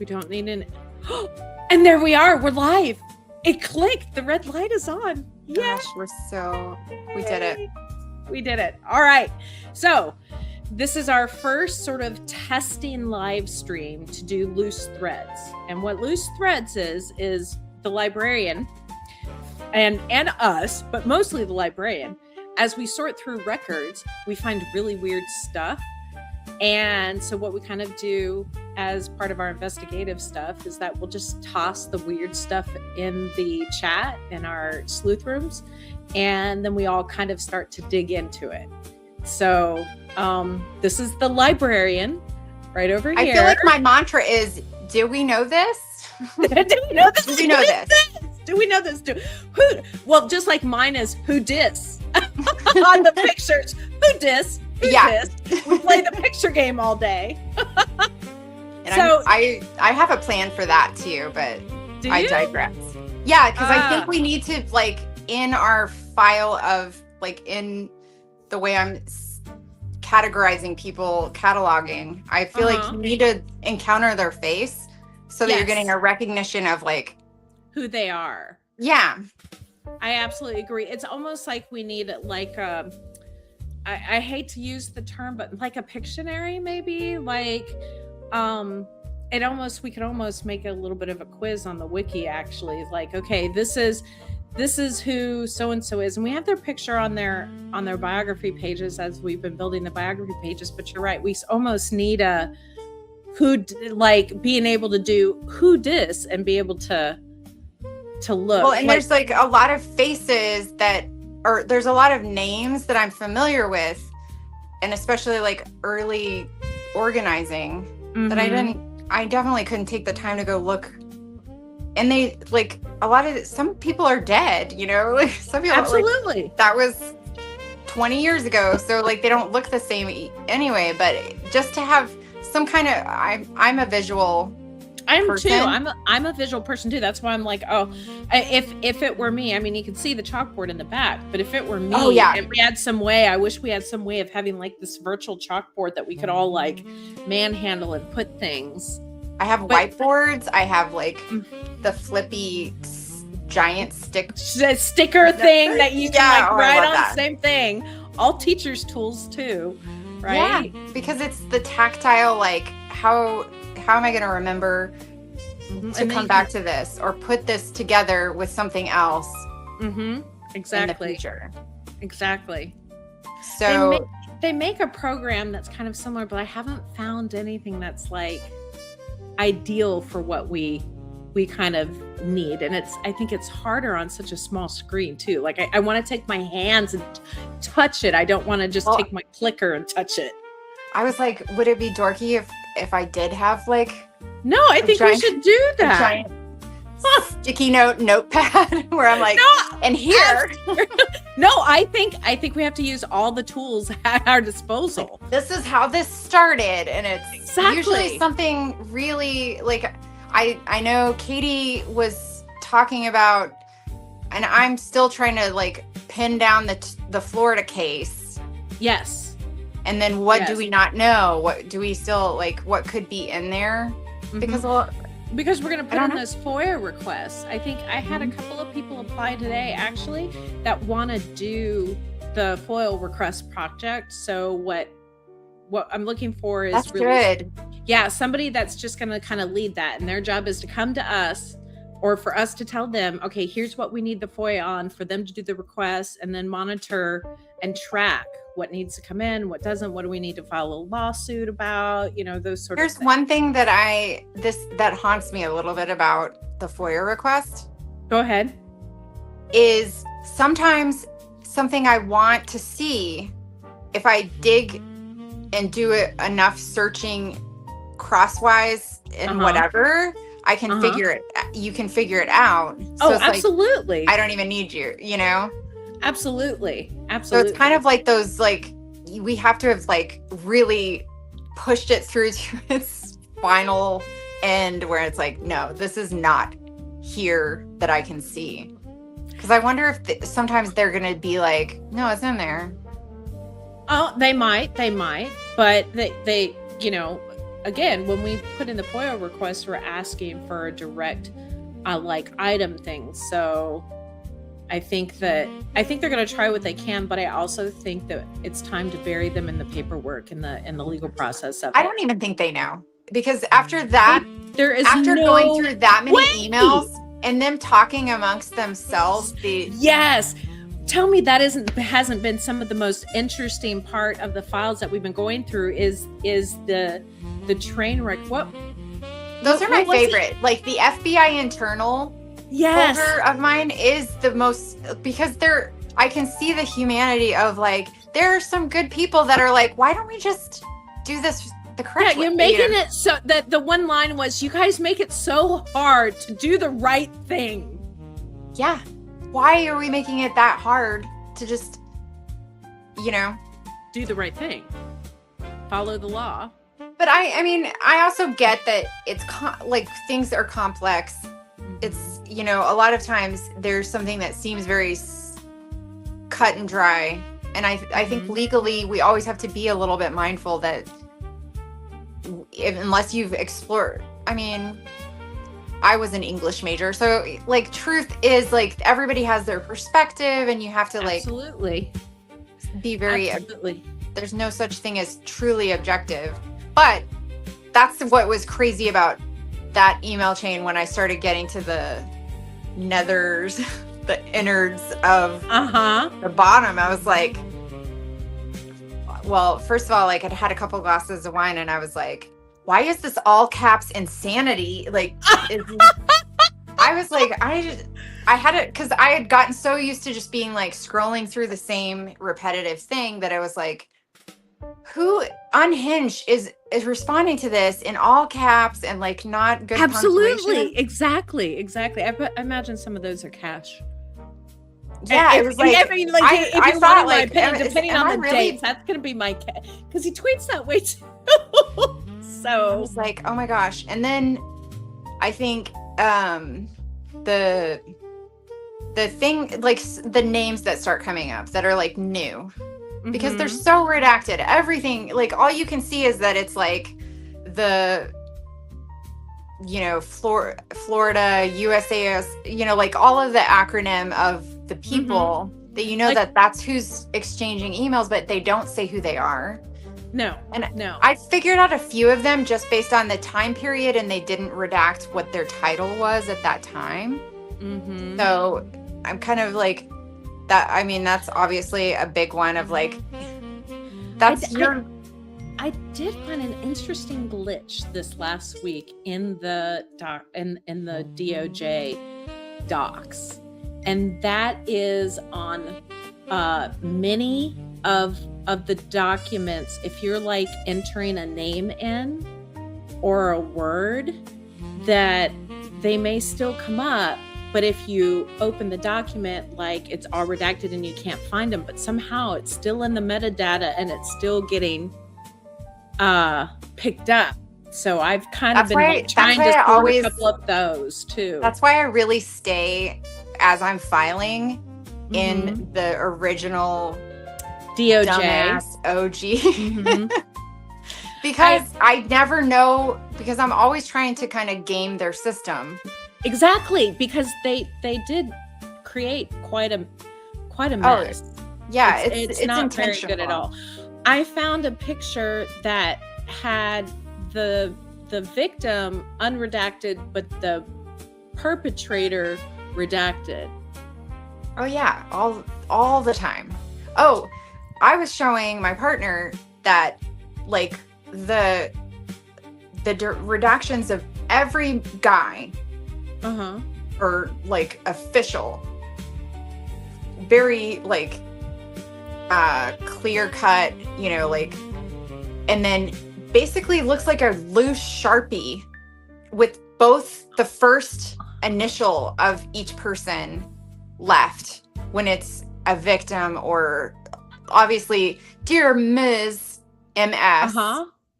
We don't need an... And there we are. We're live. It clicked. The red light is on. Gosh, we did it. We did it. All right. So this is our first sort of testing live stream to do Loose Threads. And what Loose Threads is the librarian and us, but mostly the librarian. As we sort through records, we find really weird stuff. And so what we kind of do as part of our investigative stuff is that we'll just toss the weird stuff in the chat in our sleuth rooms, and then we all kind of start to dig into it. So this is the librarian right over here. I feel like my mantra is, do we know this? Do we know this? Do we know this? Do we know this? Who? Well, just like mine is who dis on the pictures. Who dis? Who dis? We play the picture game all day. And so I have a plan for that too, but I digress. Yeah, because I think we need to, like, in our file of, like, in the way I'm categorizing people, cataloging, I feel like you need to encounter their face so that you're getting a recognition of, like, who they are. Yeah. I absolutely agree. It's almost like we need, like, I hate to use the term, but like a Pictionary, maybe, like, we could almost make a little bit of a quiz on the wiki, actually. Like, okay, this is who so-and-so is. And we have their picture on their biography pages as we've been building the biography pages. But you're right. We almost need a being able to do who dis and be able to look. Well, and there's like a lot of faces there's a lot of names that I'm familiar with, and especially like early organizing that I definitely couldn't take the time to go look. And they, like, some people are dead, you know, like some people, absolutely, like, that was 20 years ago. So, like, they don't look the same anyway, but just to have some kind of, I'm a visual person. Too. I'm a visual person too. That's why I'm like, if it were me, I mean, you can see the chalkboard in the back, but if it were me, and we had some way, I wish we had some way of having, like, this virtual chalkboard that we could all, like, manhandle and put things. I have whiteboards. I have, like, the flippy giant sticker thing that you can, like, write on. The same thing. All teachers' tools too, right? Yeah, because it's the tactile, like, how am I going to remember to come back to this or put this together with something else? Exactly. In the future. Exactly. So they make a program that's kind of similar, but I haven't found anything that's, like, ideal for what we kind of need. And I think it's harder on such a small screen too. Like, I want to take my hands and touch it. I don't want to just take my clicker and touch it. I was like, would it be dorky if I did have, like... No, I think we should do that. A giant sticky notepad where I'm like, and here. No, I think we have to use all the tools at our disposal. Like, this is how this started. And it's usually something really, like, I know Katie was talking about, and I'm still trying to, like, pin down the Florida case. Yes. And then what do we not know? What do we still, like, what could be in there? Because we're going to put in those FOIA requests. I think I had a couple of people apply today, actually, that want to do the FOIA request project. So what I'm looking for is good. Yeah, somebody that's just going to kind of lead that. And their job is to come to us, or for us to tell them, okay, here's what we need the FOIA on, for them to do the request, and then monitor and track what needs to come in, what doesn't, what do we need to file a lawsuit about, you know, those sort of things. There's one thing that that haunts me a little bit about the FOIA request. Go ahead. Is sometimes something I want to see, if I dig and do it enough searching crosswise and whatever, I can you can figure it out. So it's absolutely. Like, I don't even need you, you know? Absolutely. So it's kind of like those, like, we have to have, like, really pushed it through to its final end where it's like, no, this is not here that I can see. Because I wonder if sometimes they're going to be like, no, it's in there. Oh, they might, but they, you know, again, when we put in the FOIA request, we're asking for a direct like item things. So I think they're going to try what they can, but I also think that it's time to bury them in the paperwork and the legal process of it. I don't even think they know, because after that, after going through that many emails and them talking amongst themselves, yes. Tell me that hasn't been some of the most interesting part of the files that we've been going through is the train wreck. Those are my favorite. Like the FBI internal folder of mine is the most, because I can see the humanity of like, there are some good people that are like, why don't we just do this the correct way? You're making it so that the one line was, you guys make it so hard to do the right thing. Yeah. Why are we making it that hard to just, do the right thing? Follow the law. But I mean, I also get that it's like things are complex. It's, a lot of times there's something that seems very cut and dry. And I think legally we always have to be a little bit mindful that unless you've explored, I mean, I was an English major. So like truth is like everybody has their perspective and you have to like be very, there's no such thing as truly objective. But that's what was crazy about that email chain when I started getting to the nethers, the innards of the bottom. I was like, well, first of all, like I'd had a couple glasses of wine and I was like, why is this all caps insanity? Like, I was like, I had it because I had gotten so used to just being like scrolling through the same repetitive thing that I was like, who unhinged is responding to this in all caps and like not good punctuation? Exactly. I imagine some of those are cash. Yeah, it was like, I mean, like if you want my opinion, depending on the dates, that's gonna be my because he tweets that way too. So I was like, oh my gosh. And then I think the thing, like the names that start coming up that are like new, because they're so redacted. Everything, like all you can see is that it's like the Florida, USAS, like all of the acronym of the people that that's who's exchanging emails, but they don't say who they are. No. I figured out a few of them just based on the time period, and they didn't redact what their title was at that time. So I'm kind of like that. I mean, that's obviously a big one of like, that's I did find an interesting glitch this last week in the in the DOJ docs, and that is on many of the documents. If you're like entering a name in or a word, that they may still come up, but if you open the document, like it's all redacted and you can't find them, but somehow it's still in the metadata and it's still getting picked up. So I've kind of been trying to sort a couple of those too. That's why I really stay as I'm filing in the original DOJ dumbass OG. Because I never know, because I'm always trying to kind of game their system. Exactly, because they did create quite a mess. Yeah, it's not very good at all. I found a picture that had the victim unredacted, but the perpetrator redacted. Oh yeah, all the time. Oh, I was showing my partner that like the redactions of every guy are like official, very like clear cut, like, and then basically looks like a loose Sharpie with both the first initial of each person left when it's a victim, or obviously dear Ms. MS,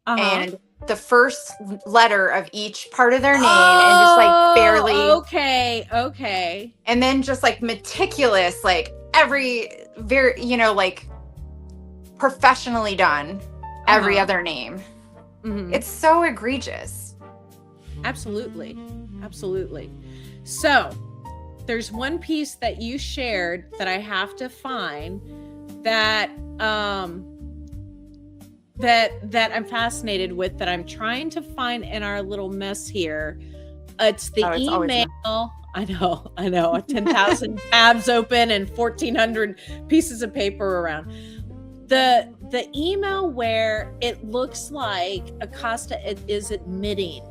and the first letter of each part of their name, and just like barely okay, and then just like meticulous, like every very like professionally done every other name. It's so egregious. Absolutely. So there's one piece that you shared that I have to find that that I'm fascinated with, that I'm trying to find in our little mess here. It's the email. I know. 10,000 tabs open and 1,400 pieces of paper around. The email where it looks like Acosta is admitting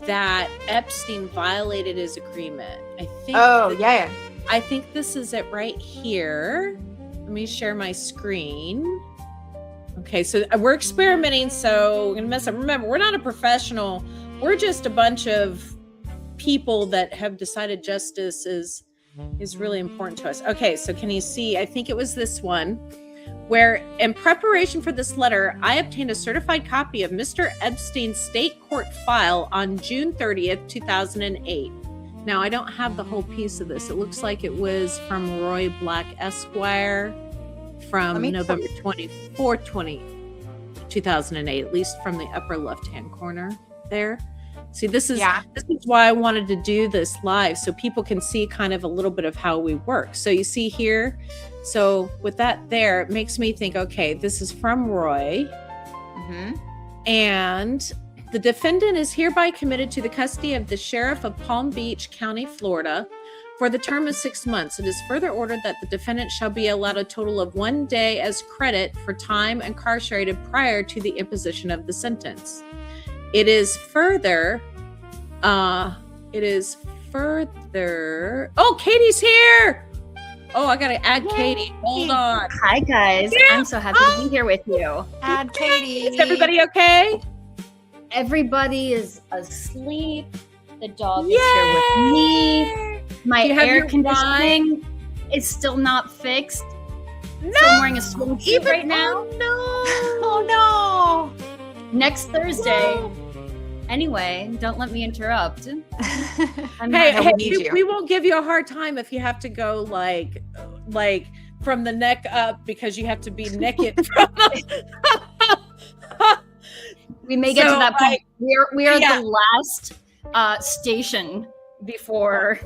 that Epstein violated his agreement. I think. Oh, yeah. I think this is it right here. Let me share my screen. Okay, so we're experimenting, so we're gonna mess up. Remember, we're not a professional. We're just a bunch of people that have decided justice is really important to us. Okay, so can you see? I think it was this one, where in preparation for this letter, I obtained a certified copy of Mr. Epstein's state court file on June 30th, 2008. Now, I don't have the whole piece of this. It looks like it was from Roy Black Esquire from November 24th, 2008, at least from the upper left-hand corner there. See, this is why I wanted to do this live, so people can see kind of a little bit of how we work. So you see here, so with that there, it makes me think, okay, this is from Roy. And the defendant is hereby committed to the custody of the sheriff of Palm Beach County, Florida, for the term of 6 months. It is further ordered that the defendant shall be allowed a total of 1 day as credit for time incarcerated prior to the imposition of the sentence. It is further, oh, Katie's here. Oh, I got to add Katie. Hold on. Hi, guys. Yeah. I'm so happy to be here with you. Add Katie. Is everybody okay? Everybody is asleep. The dog is here with me. My air conditioning is still not fixed. No. So I'm wearing a swimsuit right now. Oh, no. Next Thursday. No. Anyway, don't let me interrupt. We won't give you a hard time if you have to go like from the neck up, because you have to be naked from we may get to that point. We are the last station before.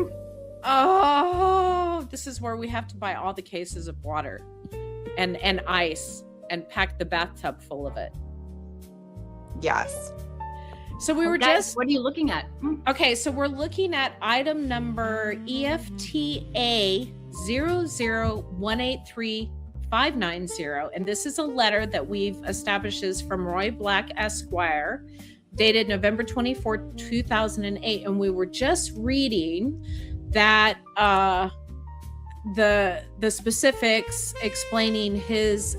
Oh, this is where we have to buy all the cases of water and ice and pack the bathtub full of it. Yes. So we were just... What are you looking at? Okay, so we're looking at item number EFTA 00183-590, and this is a letter that we've established is from Roy Black Esquire, dated November 24, 2008, and we were just reading that the specifics explaining his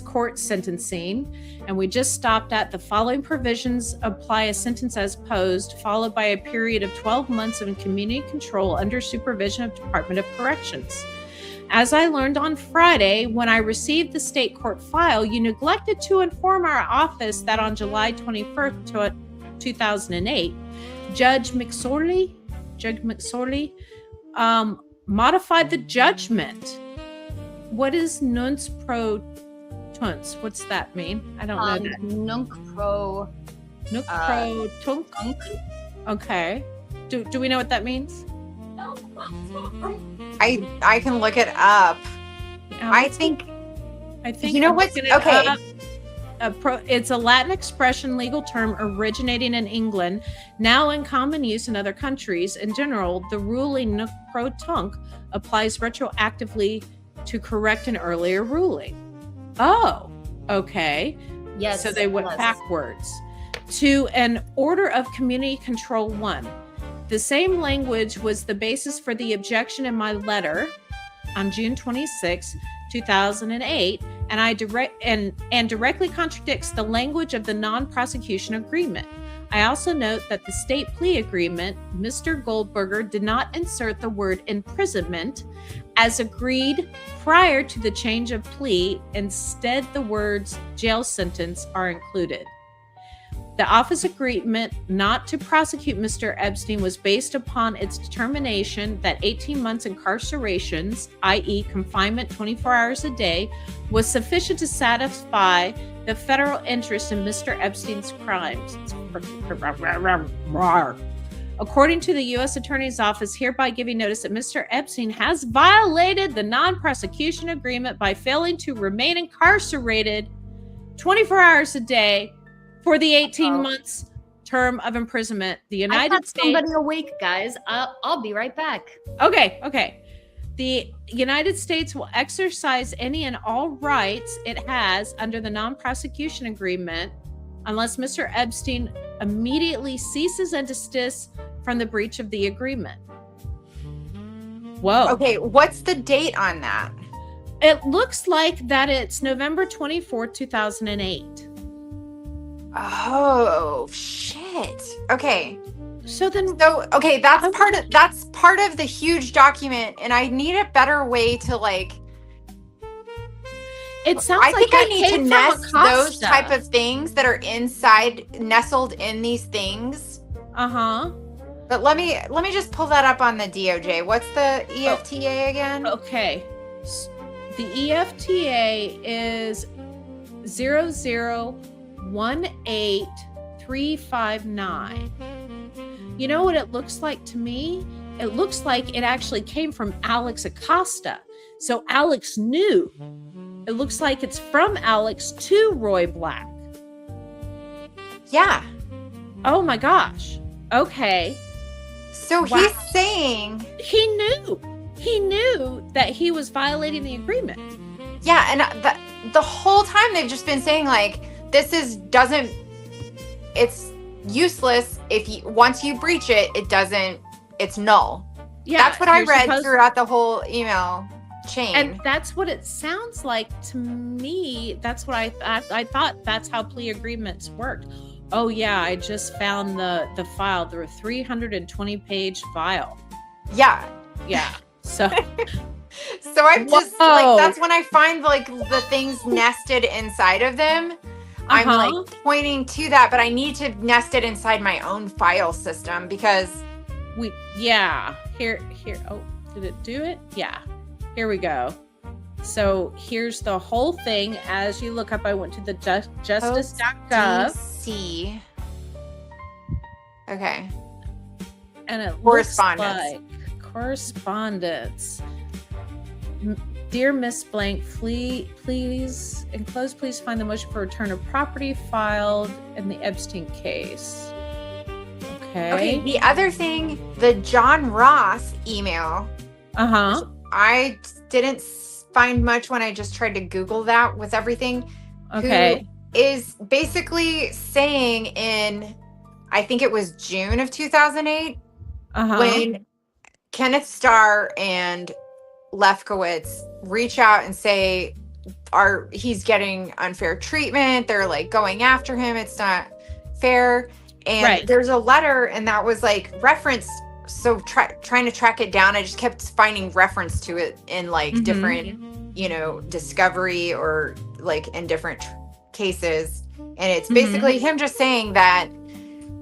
court sentencing, and we just stopped at the following provisions apply a sentence as posed, followed by a period of 12 months of community control under supervision of Department of Corrections. As I learned on Friday, when I received the state court file, you neglected to inform our office that on July 21st, 2008, Judge McSorley modified the judgment. What is nunc pro tunc? What's that mean? I don't know that. Nunc pro tunc. Okay. Do we know what that means? I can look it up. I think you know what's okay. It's a Latin expression, legal term originating in England, now in common use in other countries. In general, the ruling nunc pro tunc applies retroactively to correct an earlier ruling. Oh, okay. Yes. So they went backwards to an order of community control 1. The same language was the basis for the objection in my letter on June 26, 2008, and directly contradicts the language of the non-prosecution agreement. I also note that the state plea agreement, Mr. Goldberger did not insert the word imprisonment as agreed prior to the change of plea. Instead, the words jail sentence are included. The office agreement not to prosecute Mr. Epstein was based upon its determination that 18 months incarcerations, i.e. confinement 24 hours a day, was sufficient to satisfy the federal interest in Mr. Epstein's crimes. According to the U.S. Attorney's Office, hereby giving notice that Mr. Epstein has violated the non-prosecution agreement by failing to remain incarcerated 24 hours a day for the 18 months term of imprisonment. The United States. Somebody awake, guys. I'll be right back. Okay. The United States will exercise any and all rights it has under the non-prosecution agreement unless Mr. Epstein immediately ceases and desists from the breach of the agreement. Whoa. Okay, what's the date on that? It looks like that it's November 24th, 2008. Oh, shit. Okay. Okay, that's part of the huge document, and I need a better way to It sounds I think I need to nest those Acosta. type of things that are nestled in these things. But let me just pull that up on the DOJ. What's the EFTA again? Okay. The EFTA is 0018359. You know what it looks like to me? It looks like it actually came from Alex Acosta. So Alex knew. It looks like it's from Alex to Roy Black. Yeah. Oh my gosh. Okay. So Wow. he's saying He knew that he was violating the agreement. yeah, and the whole time they've just been saying it's useless once you breach it, it's null. Yeah, that's what I read throughout the whole email chain. And that's what it sounds like to me. That's what I thought that's how plea agreements worked. Oh yeah, I just found the file. There were 320-page file. Yeah. So So I'm just that's when I find the things nested inside of them. I'm pointing to that, but I need to nest it inside my own file system because here. Oh, did it do it? Yeah. Here we go. So here's the whole thing. As you look up, I went to the justice.gov. DC. Okay. And it Correspondence. looks like correspondence. Dear Miss Blank, please enclosed, please find the motion for return of property filed in the Epstein case. Okay. The other thing, the John Ross email. I didn't find much when I just tried to Google that with everything. Okay. Who is basically saying I think it was June of 2008, when Kenneth Starr and Lefkowitz reach out and say he's getting unfair treatment. They're going after him. It's not fair. And there's a letter, and that was referenced. So trying to track it down, I just kept finding reference to it in different, discovery or in different cases. And it's basically him just saying that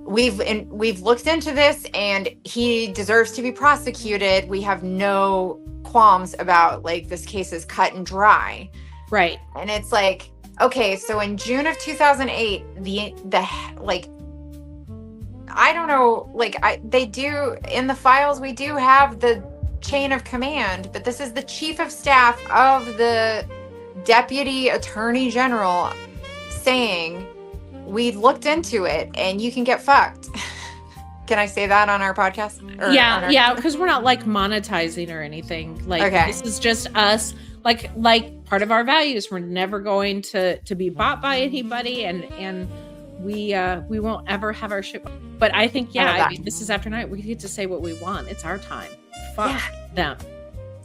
we've looked into this and he deserves to be prosecuted. We have no qualms about this case is cut and dry. Right. And it's okay, so in June of 2008, I don't know, they do in the files, we do have the chain of command, but this is the chief of staff of the deputy attorney general saying, we looked into it and you can get fucked. Can I say that on our podcast? Yeah, because we're not monetizing or anything. This is just us. Part of our values. We're never going to be bought by anybody, and we won't ever have our shit. But I think this is after night. We get to say what we want. It's our time. Fuck them.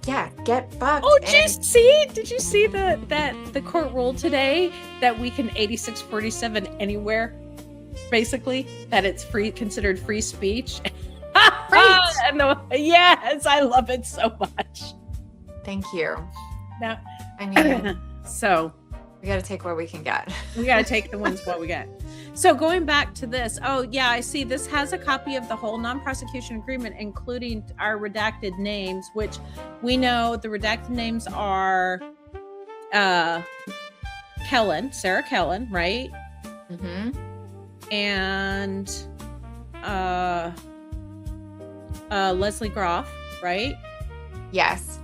Yeah, get fucked. Oh, did you see the court ruled today that we can 8647 anywhere? Basically, that it's considered free speech. Yes, I love it so much. Thank you. Now, I mean, so we got to take what we can get. We got to take the ones what we get. So going back to this, I see this has a copy of the whole non-prosecution agreement, including our redacted names, which we know the redacted names are Sarah Kellen, right? Mm-hmm. And Leslie Groff, right? Yes.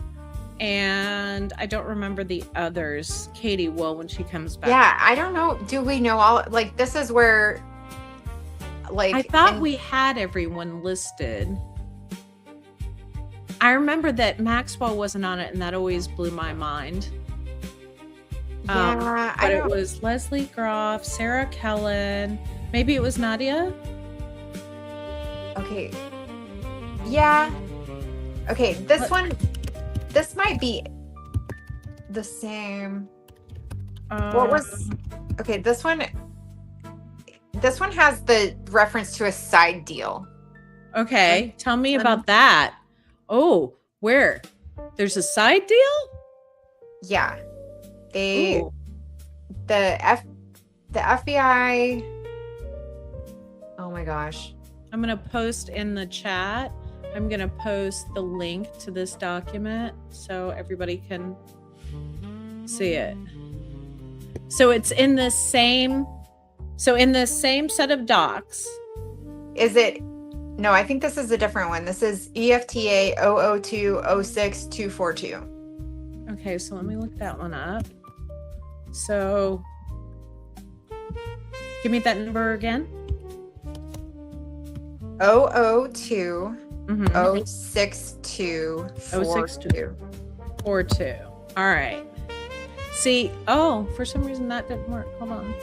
And I don't remember the others. Katie will when she comes back. Yeah, I don't know. Do we know all? Like, this is where, like, I thought we had everyone listed. I remember that Maxwell wasn't on it, and that always blew my mind. Yeah, but it was Leslie Groff, Sarah Kellen. Maybe it was Nadia. Okay. Yeah. Okay, this might be the same. What was? Okay, this one has the reference to a side deal. Okay, tell me about that. Oh, where? There's a side deal? Yeah. The FBI. Oh my gosh. I'm going to post in the chat. I'm going to post the link to this document so everybody can see it. So it's in the same set of docs. Is it? No, I think this is a different one. This is EFTA 002-06242. Okay, so let me look that one up. So give me that number again. 002-06242. 42. All right. See, for some reason that didn't work. Hold on.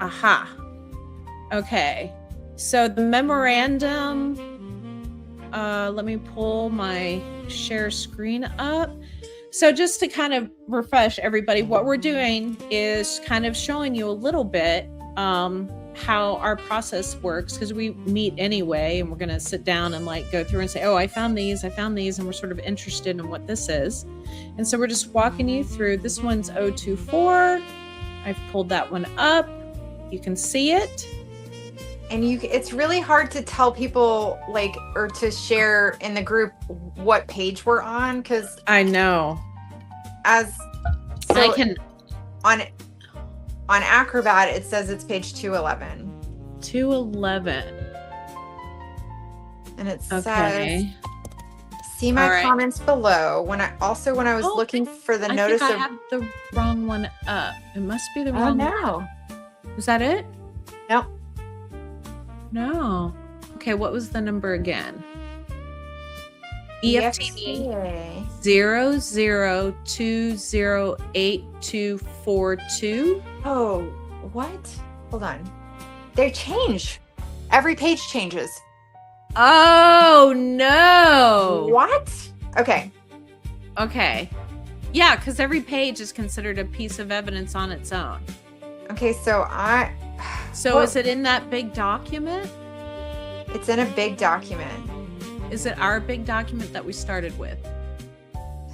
Aha. Okay. So the memorandum, let me pull my share screen up. So just to kind of refresh everybody, what we're doing is kind of showing you a little bit how our process works, because we meet anyway, and we're going to sit down and like go through and say, I found these, and we're sort of interested in what this is. And so we're just walking you through. This one's 024. I've pulled that one up. You can see it. And it's really hard to tell people, like, or to share in the group what page we're on, because I know. I can on Acrobat it says it's page 211. 211. And it says, see my comments below. When I was looking for the notice I have the wrong one up. It must be the wrong one. No. Is that it? Nope. No. Okay, what was the number again? EFTA 00208242. Oh, what? Hold on. They change. Every page changes. Oh, no. What? Okay. Yeah, because every page is considered a piece of evidence on its own. Okay, so is it in that big document? It's in a big document. Is it our big document that we started with?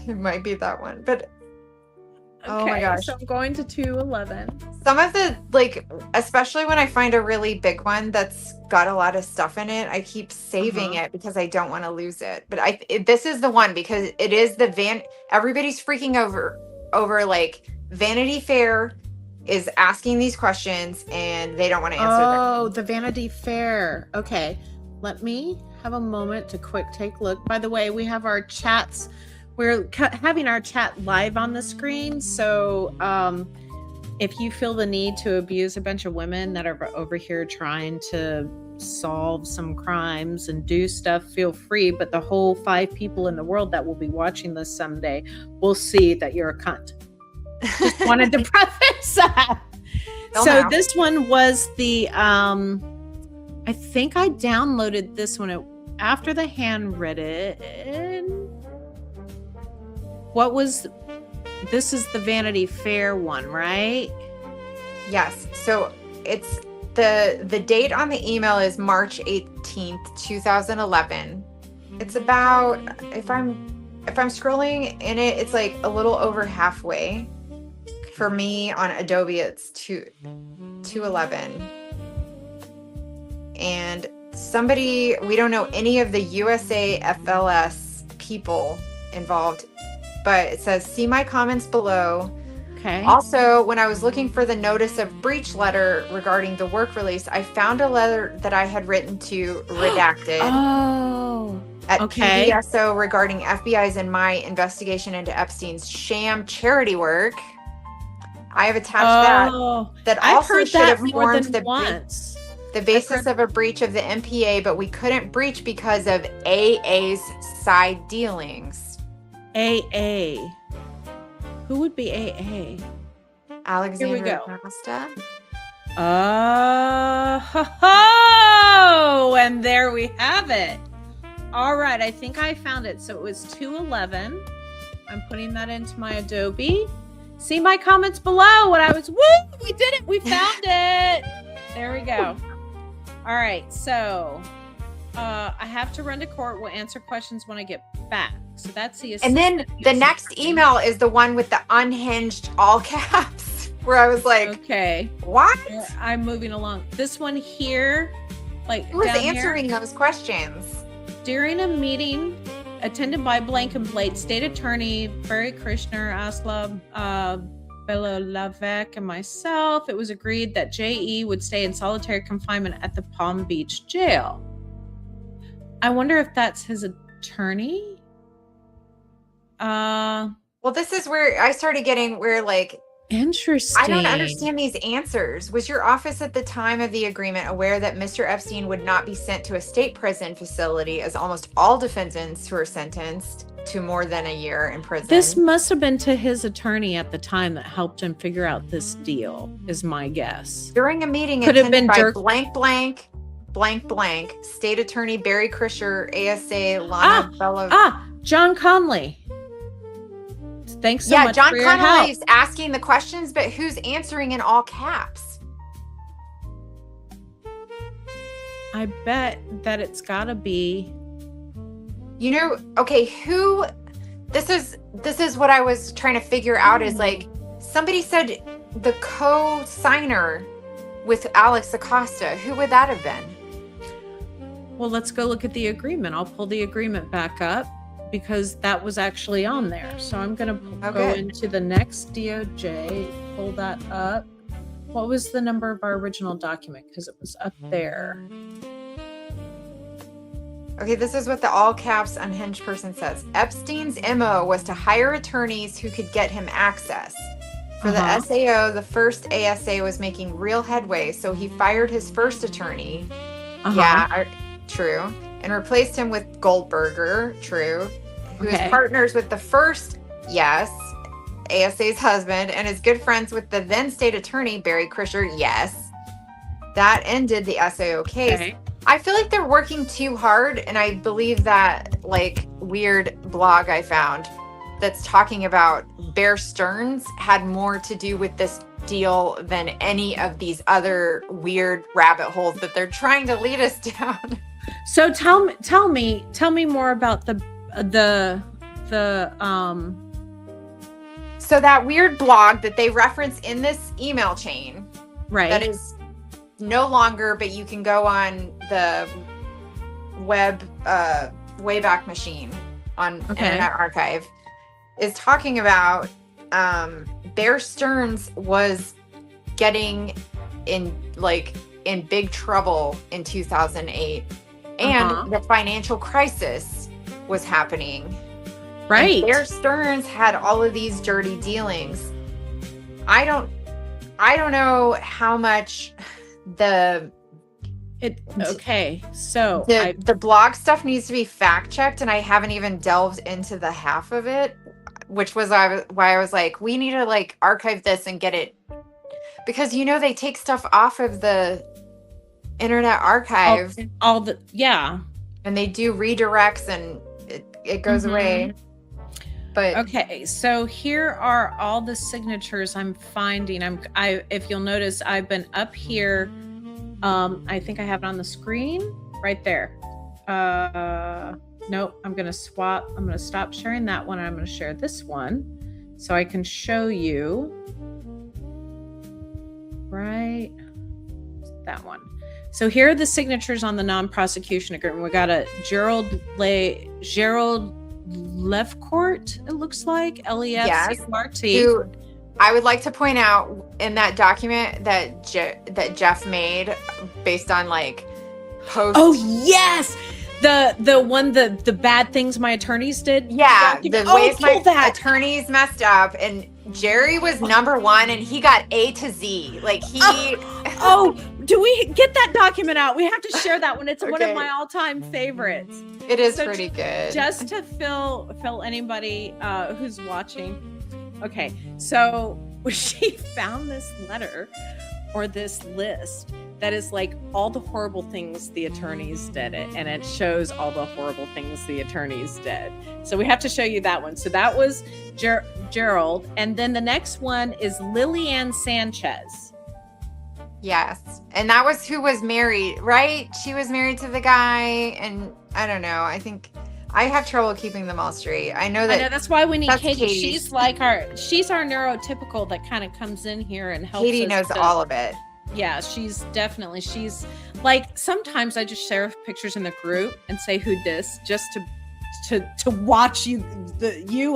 It might be that one, but oh my Okay, gosh. so I'm going to 211. Some of the, like, especially when I find a really big one that's got a lot of stuff in it, I keep saving it because I don't want to lose it. But this is the one, because it is everybody's freaking over like Vanity Fair is asking these questions and they don't want to answer them. Oh, the Vanity Fair. Okay. Let me have a moment to quick take a look. By the way, we have our chats. We're having our chat live on the screen. So if you feel the need to abuse a bunch of women that are over here trying to solve some crimes and do stuff, feel free. But the whole 5 people in the world that will be watching this someday will see that you're a cunt. Just wanted to preface that. This one was the I think I downloaded this one after the handwritten. This is the Vanity Fair one, right? Yes. So it's the date on the email is March 18th, 2011. It's about, if I'm scrolling in it, it's like a little over halfway. For me on Adobe, it's 211. And we don't know any of the USA FLS people involved but it says, see my comments below. Okay. Also, when I was looking for the notice of breach letter regarding the work release, I found a letter that I had written to redacted. At PDSO regarding FBI's and my investigation into Epstein's sham charity work. I have attached that also should have formed the basis of a breach of the MPA, but we couldn't breach because of AA's side dealings. AA. Who would be AA? Alexander Costa. Oh, and there we have it. All right, I think I found it. So it was 211. I'm putting that into my Adobe. See my comments below. What I was, we did it. We found it. There we go. All right, so I have to run to court. We'll answer questions when I get back. So that's the And then the next email is the one with the unhinged all caps, where I was like, okay, what? I'm moving along. This one here, like, who was answering those questions? During a meeting attended by blank and Blade, State Attorney Barry Krishner, Asla Belolavec, and myself, it was agreed that J.E. would stay in solitary confinement at the Palm Beach jail. I wonder if that's his attorney. Well, this is where I started getting like, interesting. I don't understand these answers. Was your office at the time of the agreement aware that Mr. Epstein would not be sent to a state prison facility, as almost all defendants who are sentenced to more than a year in prison? This must have been to his attorney at the time that helped him figure out this deal, is my guess. During a meeting attended by blank blank, State Attorney Barry Krischer, ASA Lana Bella. John Conley. Thanks so much. John for your Connolly help. is asking the questions, but who's answering in all caps? I bet that it's gotta be. Okay, who? This is what I was trying to figure out. Is like, somebody said the co-signer with Alex Acosta. Who would that have been? Well, let's go look at the agreement. I'll pull the agreement back up, because that was actually on there. So I'm going to go into the next DOJ, pull that up. What was the number of our original document? Because it was up there. Okay, this is what the all caps unhinged person says. Epstein's MO was to hire attorneys who could get him access. For the SAO, the first ASA was making real headway, so he fired his first attorney. True. And replaced him with Goldberger, true, who is partners with the first, ASA's husband, and is good friends with the then state attorney, Barry Krischer, That ended the SAO case. Okay. I feel like they're working too hard, and I believe that, like, weird blog I found that's talking about Bear Stearns had more to do with this deal than any of these other weird rabbit holes that they're trying to lead us down. So tell me more about the so that weird blog that they reference in this email chain, right? That is no longer, but you can go on the web Wayback Machine on Internet Archive, is talking about Bear Stearns was getting in big trouble in 2008, and the financial crisis was happening. Right. And Bear Stearns had all of these dirty dealings. I don't know how much the blog stuff needs to be fact checked, and I haven't even delved into the half of it, which was why I was like, we need to like archive this and get it, because they take stuff off of the Internet Archive, and they do redirects, and it goes away. But okay, so here are all the signatures I'm finding. If you'll notice, I've been up here. I think I have it on the screen right there. Nope, I'm going to swap. I'm going to stop sharing that one, and I'm going to share this one so I can show you. Right, that one. So here are the signatures on the non-prosecution agreement. We got a Gerald Lefcourt, it looks like, Lefcrt. Who, I would like to point out in that document that Jeff made based on like post. Oh yes, the one the bad things my attorneys did. Yeah, the ways my attorneys messed up, and Jerry was number 1, and he got A to Z. Like he. Oh, do we get that document out? We have to share that one. It's one of my all-time favorites. It is pretty good. Just to fill anybody who's watching. Okay, so she found this letter or this list that is like all the horrible things the attorneys did, and it shows all the horrible things the attorneys did. So we have to show you that one. So that was Gerald, and then the next one is Lillian Sanchez. Yes, and that was who was married, right? She was married to the guy, and I don't know. I think I have trouble keeping them all straight. I know that's why we need Katie. She's our neurotypical that kind of comes in here and helps. Katie knows all of it. Yeah, she's like, sometimes I just share pictures in the group and say who dis, just to watch you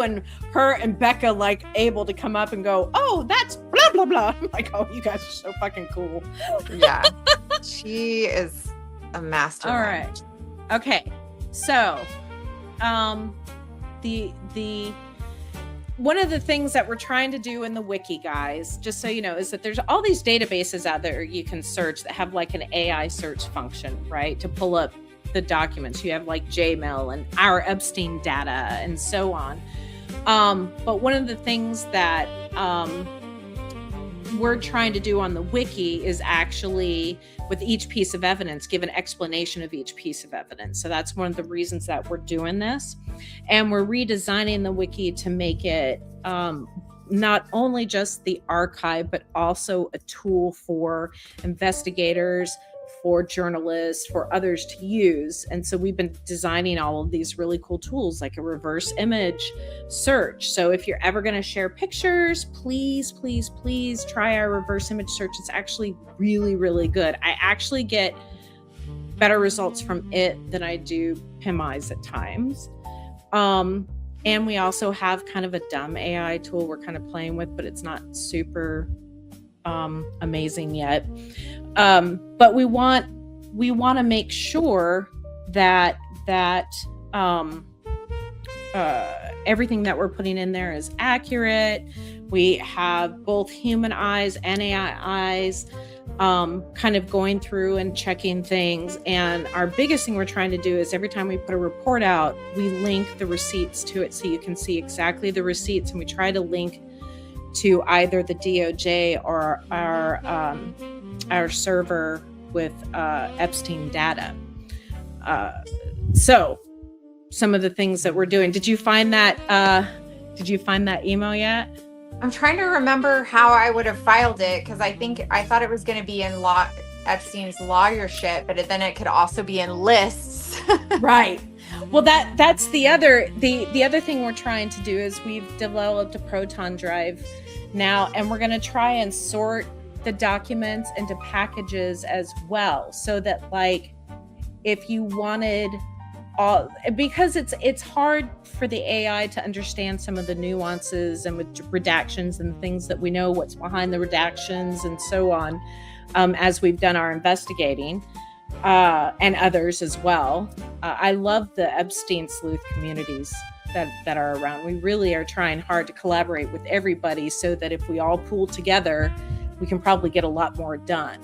and her and Becca like able to come up and go, oh, that's blah blah blah. I'm like, oh, you guys are so fucking cool. Yeah, she is a master. All right, okay, so the one of the things that we're trying to do in the wiki, guys, just so you know, is that there's all these databases out there you can search that have like an AI search function, right, to pull up the documents. You have like JMail and our Epstein data and so on. But one of the things that we're trying to do on the wiki is actually, with each piece of evidence, give an explanation of each piece of evidence. So that's one of the reasons that we're doing this. And we're redesigning the wiki to make it not only just the archive, but also a tool for investigators, for journalists, for others to use. And so we've been designing all of these really cool tools, like a reverse image search. So if you're ever going to share pictures, please try our reverse image search. It's actually really, really good. I actually get better results from it than I do PimEyes at times. And we also have kind of a dumb AI tool we're kind of playing with, but it's not super amazing yet. But we want to make sure that everything that we're putting in there is accurate. We have both human eyes and AI eyes kind of going through and checking things. And our biggest thing we're trying to do is every time we put a report out, we link the receipts to it so you can see exactly the receipts. And we try to link to either the DOJ or our server with Epstein data. So some of the things that we're doing. Did you find that email yet? I'm trying to remember how I would have filed it, because I thought it was going to be in Epstein's lawyership, but then it could also be in lists. Right. Well, that's the other thing we're trying to do is we've developed a Proton drive now, and we're going to try and sort the documents into packages as well, so that like if you wanted all, because it's hard for the AI to understand some of the nuances and with redactions and things that we know what's behind the redactions and so on, as we've done our investigating, and others as well. I love the Epstein sleuth communities that are around. We really are trying hard to collaborate with everybody so that if we all pool together, we can probably get a lot more done.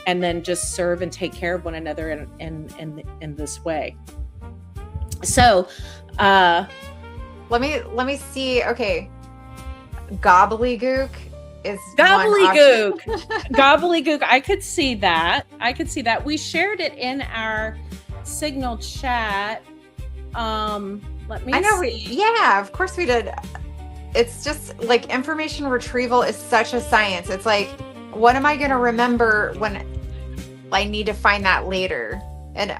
And then just serve and take care of one another in this way. So let me see. Okay, gobbledygook is gobbledygook. Gobbledygook. I could see that. We shared it in our Signal chat. Let me see. Yeah, of course we did. It's just like information retrieval is such a science. It's like, what am I going to remember when I need to find that later? And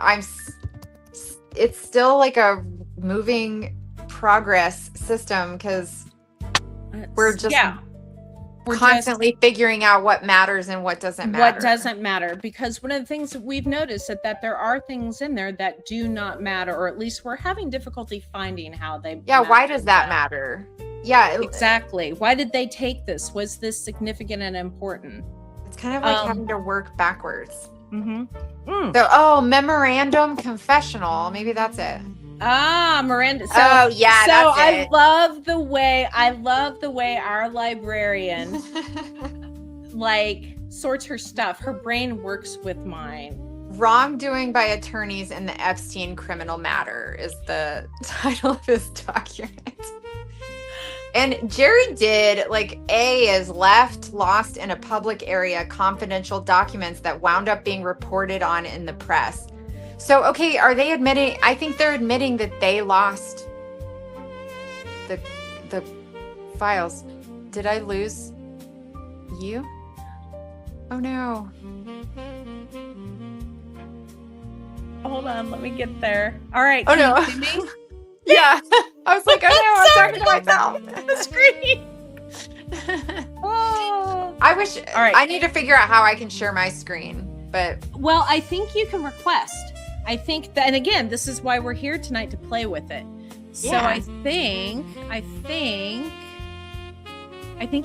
it's still like a moving progress system, because we're just we're constantly figuring out what matters and what doesn't matter. What doesn't matter, because one of the things that we've noticed that there are things in there that do not matter, or at least we're having difficulty finding how they. Yeah, why does that matter? Yeah, exactly. Why did they take this? Was this significant and important? It's kind of like having to work backwards. Mm-hmm. So, memorandum confessional. Maybe that's it. Miranda. So, that's it. I love the way our librarian like sorts her stuff. Her brain works with mine. Wrongdoing by attorneys in the Epstein criminal matter is the title of this document. And Jerry did, like, A is left lost in a public area, confidential documents that wound up being reported on in the press. So, okay, are they admitting? I think they're admitting that they lost the files. Did I lose you? Oh, no. Hold on, let me get there. All right. Oh, no. You see me? Yeah. I was like, oh, no, I'm talking to myself. The screen. Oh. I wish. All right. I need to figure out how I can share my screen, but. Well, I think you can request. I think that, and again, this is why we're here tonight, to play with it. So yeah. I think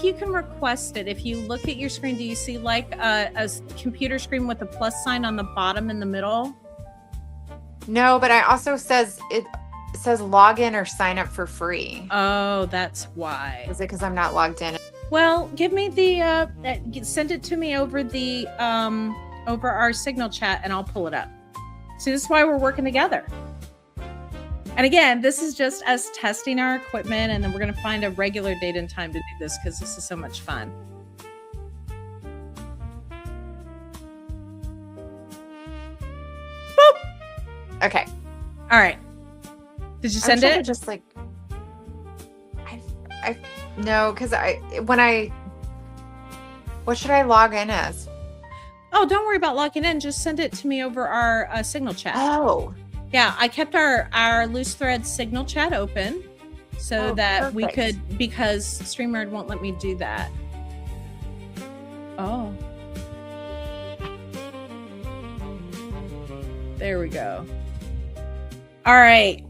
you can request it. If you look at your screen, do you see like a computer screen with a plus sign on the bottom in the middle? No, but I also says log in or sign up for free. Oh, that's why. Is it because I'm not logged in? Well, give me the send it to me over the over our Signal chat, and I'll pull it up. See, this is why we're working together. And again, this is just us testing our equipment, and then we're going to find a regular date and time to do this because this is so much fun. Boop! Okay. All right. Did you send it? Just like, no, because what should I log in as? Oh, don't worry about logging in. Just send it to me over our Signal chat. Oh. Yeah, I kept our Loose Threads Signal chat open so that perfect. We could, because StreamYard won't let me do that. Oh. There we go. All right.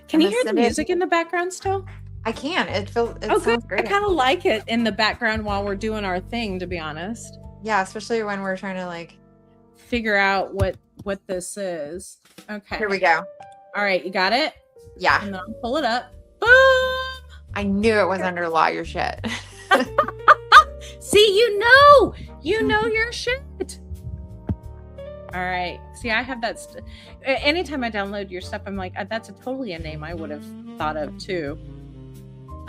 Can you hear the music in the background still? I can. It sounds great. I kind of like it in the background while we're doing our thing, to be honest. Yeah, especially when we're trying to like figure out what this is. Okay. Here we go. All right, you got it? Yeah. And then I'll pull it up. Boom! I knew it was under lawyer shit. See, you know your shit. All right. See, I have that. Anytime I download your stuff, I'm like, that's totally a name I would have thought of too.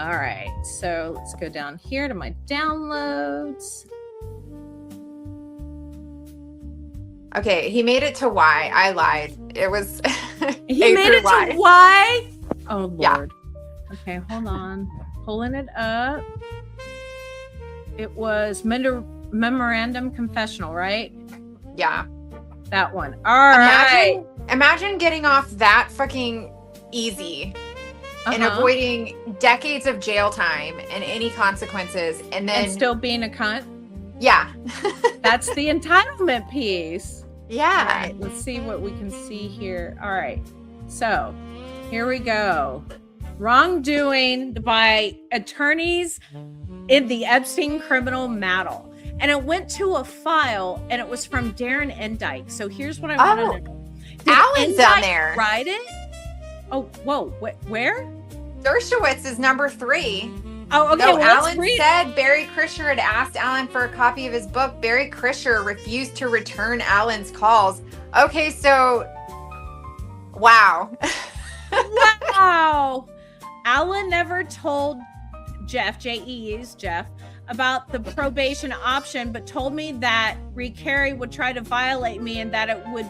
All right. So let's go down here to my downloads. Okay, he made it to Y. I lied. It was he made it to Y. Oh Lord. Yeah. Okay, hold on. Pulling it up. It was memorandum confessional, right? Yeah. That one. All right. Imagine getting off that fucking easy and avoiding decades of jail time and any consequences, and still being a cunt. Yeah. That's the entitlement piece. Yeah. All right, let's see what we can see here. All right. So here we go. Wrongdoing by attorneys in the Epstein criminal matter. And it went to a file, and it was from Darren Endyke. So here's what I want to know. Did Alan's on there. Write it? Oh, whoa. Where? Dershowitz is number 3. Oh, okay. So Alan said Barry Krischer had asked Alan for a copy of his book. Barry Krischer refused to return Alan's calls. Okay, so wow. Wow. Alan never told Jeff, J-E-E's Jeff, about the probation option, but told me that Carey would try to violate me and that it would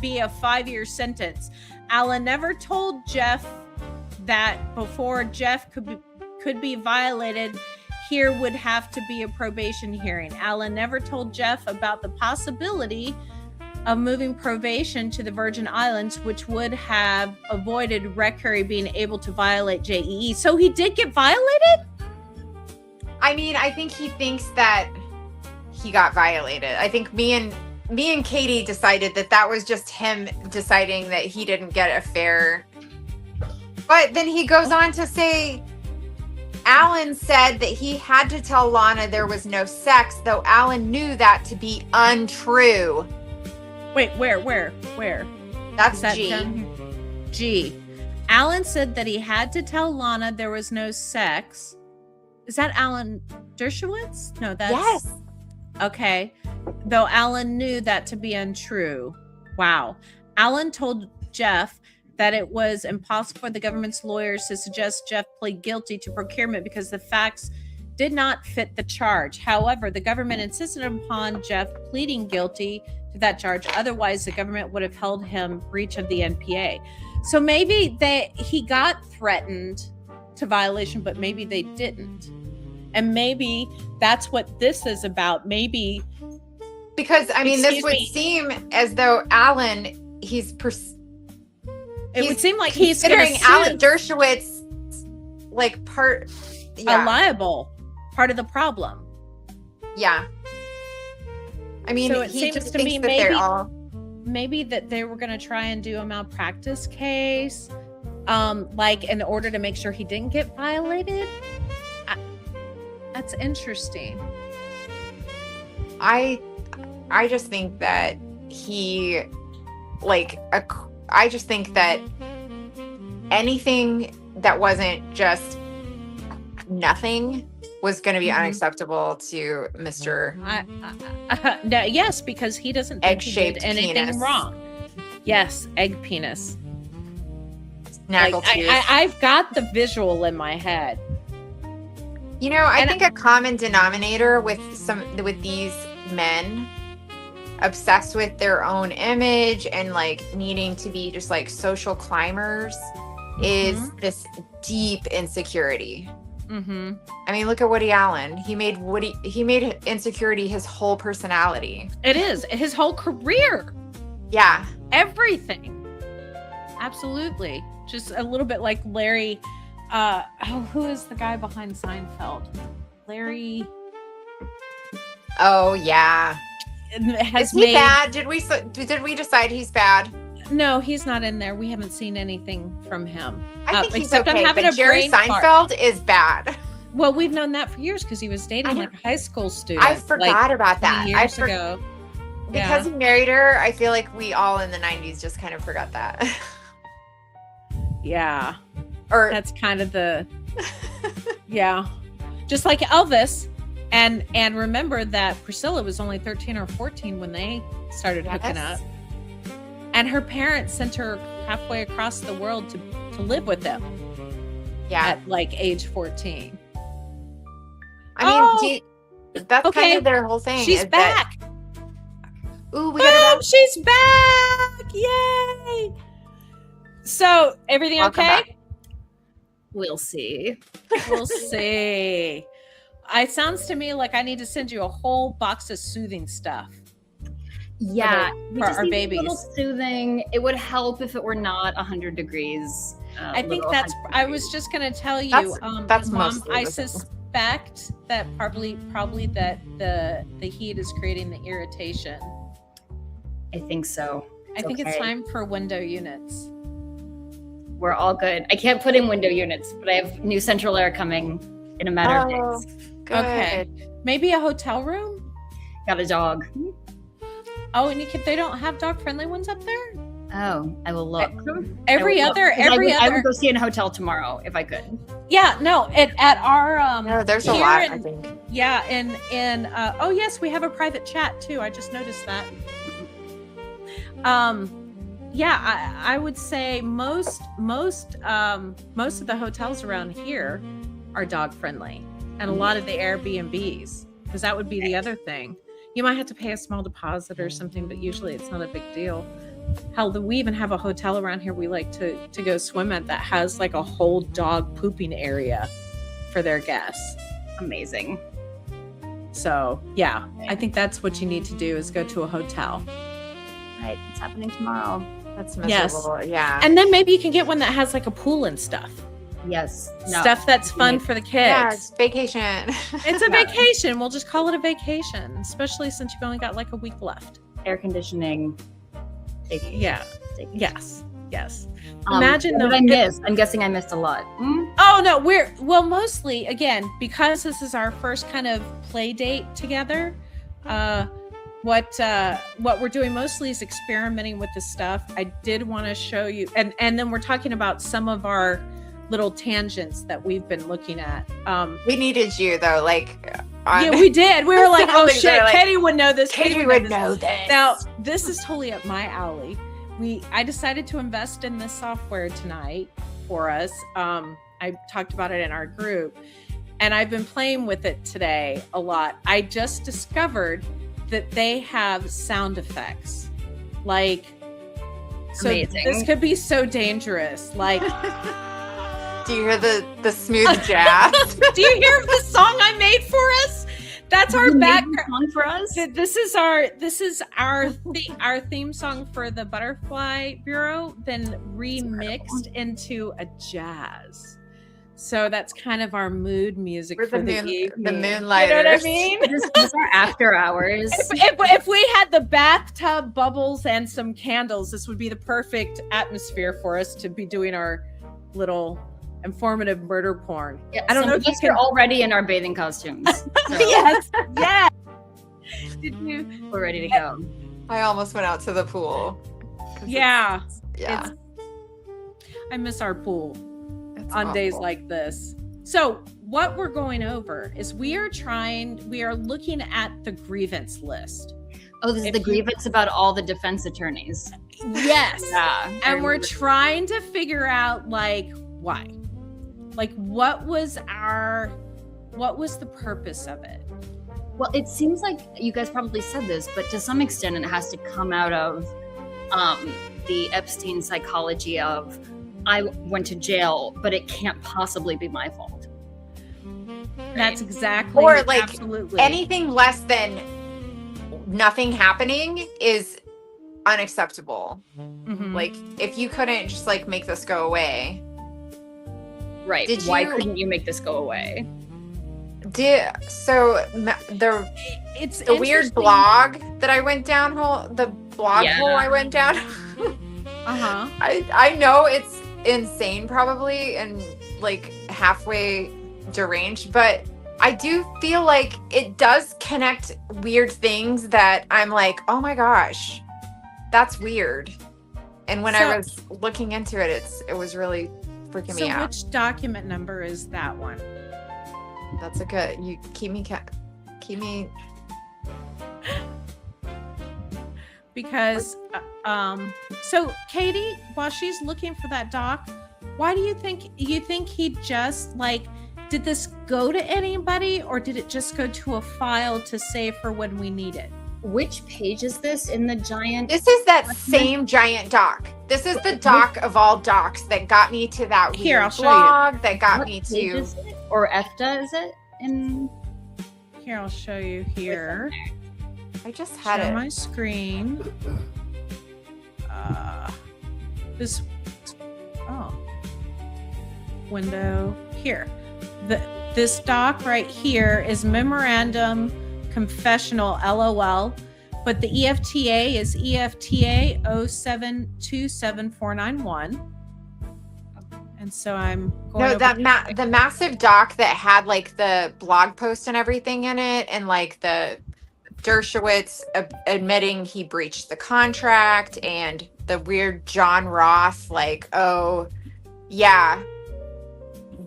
be a 5-year sentence. Alan never told Jeff that before Jeff could be violated, here would have to be a probation hearing. Alan never told Jeff about the possibility of moving probation to the Virgin Islands, which would have avoided Carey being able to violate JEE. So he did get violated? I mean, I think he thinks that he got violated. I think me and Katie decided that was just him deciding that he didn't get a fair. But then he goes on to say, Alan said that he had to tell Lana there was no sex, though Alan knew that to be untrue. Wait, where? That's that G. G. Alan said that he had to tell Lana there was no sex. Is that Alan Dershowitz? No, that's... Yes. Okay. Though Alan knew that to be untrue. Wow. Alan told Jeff that it was impossible for the government's lawyers to suggest Jeff plead guilty to procurement because the facts did not fit the charge. However, the government insisted upon Jeff pleading guilty to that charge. Otherwise, the government would have held him breach of the NPA. So maybe he got threatened to violation, but maybe they didn't. And maybe that's what this is about. Maybe because this would seem as though Alan, it would seem like he's considering Alan Dershowitz like part a liable part of the problem. Yeah. I mean, so it he seems just to thinks me that maybe that they were going to try and do a malpractice case, like in order to make sure he didn't get violated. That's interesting. I just think that I just think that anything that wasn't just nothing was going to be unacceptable to Mr. No, yes, because he doesn't think he did anything penis. wrong. Yes, egg penis. Snaggletooth. I've got the visual in my head. You know, I think a common denominator with these men obsessed with their own image and like needing to be just like social climbers is this deep insecurity. Mm-hmm. I mean, look at Woody Allen. He made insecurity his whole personality. It is his whole career. Yeah. Everything. Absolutely. Just a little bit like Larry. Who is the guy behind Seinfeld? Larry. Oh yeah. Is he bad? Did we decide he's bad? No, he's not in there. We haven't seen anything from him. I think he's okay, but Jerry Seinfeld is bad. Well, we've known that for years because he was dating like a high school student. I forgot about that. Years ago. Because he married her, I feel like we all in the 90s just kind of forgot that. Yeah. Or that's kind of just like Elvis. And remember that Priscilla was only 13 or 14 when they started hooking up. And her parents sent her halfway across the world to live with them. Yeah. At like age 14. I mean, that's kind of their whole thing. She's back. Ooh, we got her back. She's back. Yay. So, everything okay? Back. We'll see. We'll see. It sounds to me like I need to send you a whole box of soothing stuff. Yeah, for our babies. A little soothing. It would help if it were not 100 degrees. I think that's. I was just going to tell you, that's Mom. I suspect that probably that the heat is creating the irritation. I think so. I think it's time for window units. We're all good. I can't put in window units, but I have new central air coming in a matter of days. Good. Okay, maybe a hotel room. Got a dog. Oh, and they don't have dog-friendly ones up there? Oh, I will look. I would go stay in a hotel tomorrow if I could. Yeah, no, at our no, there's a lot, I think. Yeah, and oh yes, we have a private chat too. I just noticed that. Yeah, I would say most of the hotels around here are dog-friendly, and a lot of the Airbnbs, because that would be the other thing. You might have to pay a small deposit or something, but usually it's not a big deal. Hell, we even have a hotel around here we like to go swim at that has like a whole dog pooping area for their guests. Amazing. So, yeah, I think that's what you need to do is go to a hotel. Right, it's happening tomorrow. That's miserable. Yes. Yeah. And then maybe you can get one that has like a pool and stuff. Yes. Stuff that's fun for the kids. Yeah, it's vacation. It's a vacation. We'll just call it a vacation, especially since you've only got like a week left. Air conditioning. Yeah. Yes. Imagine what did I miss? I'm guessing I missed a lot. Oh no, mostly again, because this is our first kind of play date together. What we're doing mostly is experimenting with the stuff. I did want to show you, and then we're talking about some of our little tangents that we've been looking at. We needed you though, yeah, we did. We were like, oh shit, like, Katie would know this. Katie would know this. Now, this is totally up my alley. I decided to invest in this software tonight for us. I talked about it in our group, and I've been playing with it today a lot. I just discovered that they have sound effects. Like, so amazing. This could be so dangerous. Like, do you hear the smooth jazz? Do you hear the song I made for us? That's our background song for us. This is our theme song for the Butterfly Bureau, then remixed into a jazz. So that's kind of our mood music for the evening. The Moonlighters. You know what I mean? This is our after hours. If we had the bathtub, bubbles, and some candles, this would be the perfect atmosphere for us to be doing our little informative murder porn. Yeah, I don't know if you're already in our bathing costumes. So. Yes. We're ready to go. I almost went out to the pool. Yeah. Yeah. I miss our pool It's on awful. days like this. So what we're going over is we are looking at the grievance list. Oh, this is the grievance about all the defense attorneys. Yes. Yeah. And we're trying to figure out like why. Like what was the purpose of it? Well, it seems like you guys probably said this, but to some extent it has to come out of the Epstein psychology of I went to jail, but it can't possibly be my fault. That's exactly, or like absolutely. Anything less than nothing happening is unacceptable. Mm-hmm. Like if you couldn't just like make this go away. Right. Why couldn't you make this go away? The weird blog that I went down hole I went down. Uh-huh. I know it's insane probably and like halfway deranged, but I do feel like it does connect weird things that I'm like, oh my gosh, that's weird. And when I was looking into it, it was really freaking me out. So which document number is that one? That's a good, you keep me because so Katie, while she's looking for that doc, why do you think he just like, did this go to anybody or did it just go to a file to save for when we need it? Which page is this in the giant? This is that same giant doc. This is the doc of all docs that got me to that Here, weird I'll show blog you. that got What me page to. is it? Or EFTA, is it? Here, I'll show you here. I just had Share it. my screen. This window here. This doc right here is memorandum confessional LOL, but the EFTA is EFTA 0727491. And so I'm going the massive doc that had like the blog post and everything in it, and like the Dershowitz admitting he breached the contract, and the weird John Roth like, oh yeah,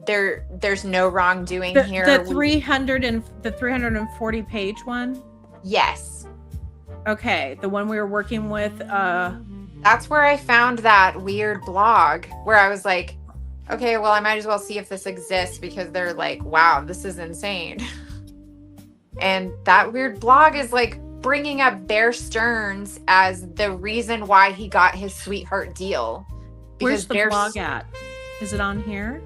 there's no wrongdoing here. The 340 page one. Yes. Okay, the one we were working with. That's where I found that weird blog where I was like, okay, well, I might as well see if this exists, because they're like, wow, this is insane. And that weird blog is like bringing up Bear Stearns as the reason why he got his sweetheart deal. Where's the blog at? Is it on here?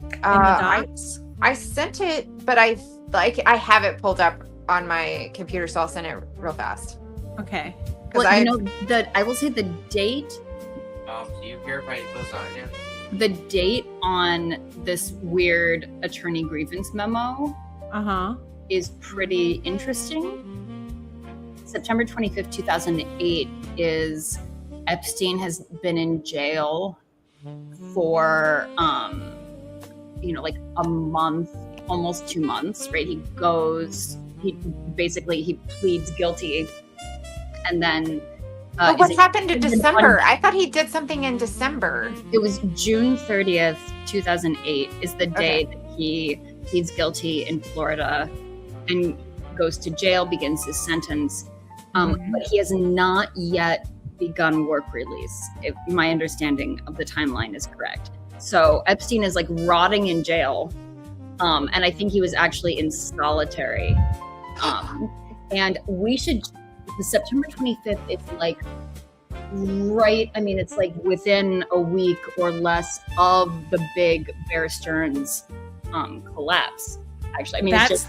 In the docs? I sent it, but I have it pulled up on my computer, so I'll send it real fast. Okay. Well, I will say the date. Do you care if I close on you? the date on this weird attorney grievance memo is pretty interesting. September 25th, 2008 is Epstein has been in jail for, like a month, almost 2 months, right? He pleads guilty. And then but what happened in December? I thought he did something in December. It was June 30th, 2008 is the day that he pleads guilty in Florida and goes to jail, begins his sentence. But he has not yet begun work release, if my understanding of the timeline is correct. So Epstein is like rotting in jail. And I think he was actually in solitary. And the September 25th, it's like it's like within a week or less of the big Bear Stearns collapse. Actually, that's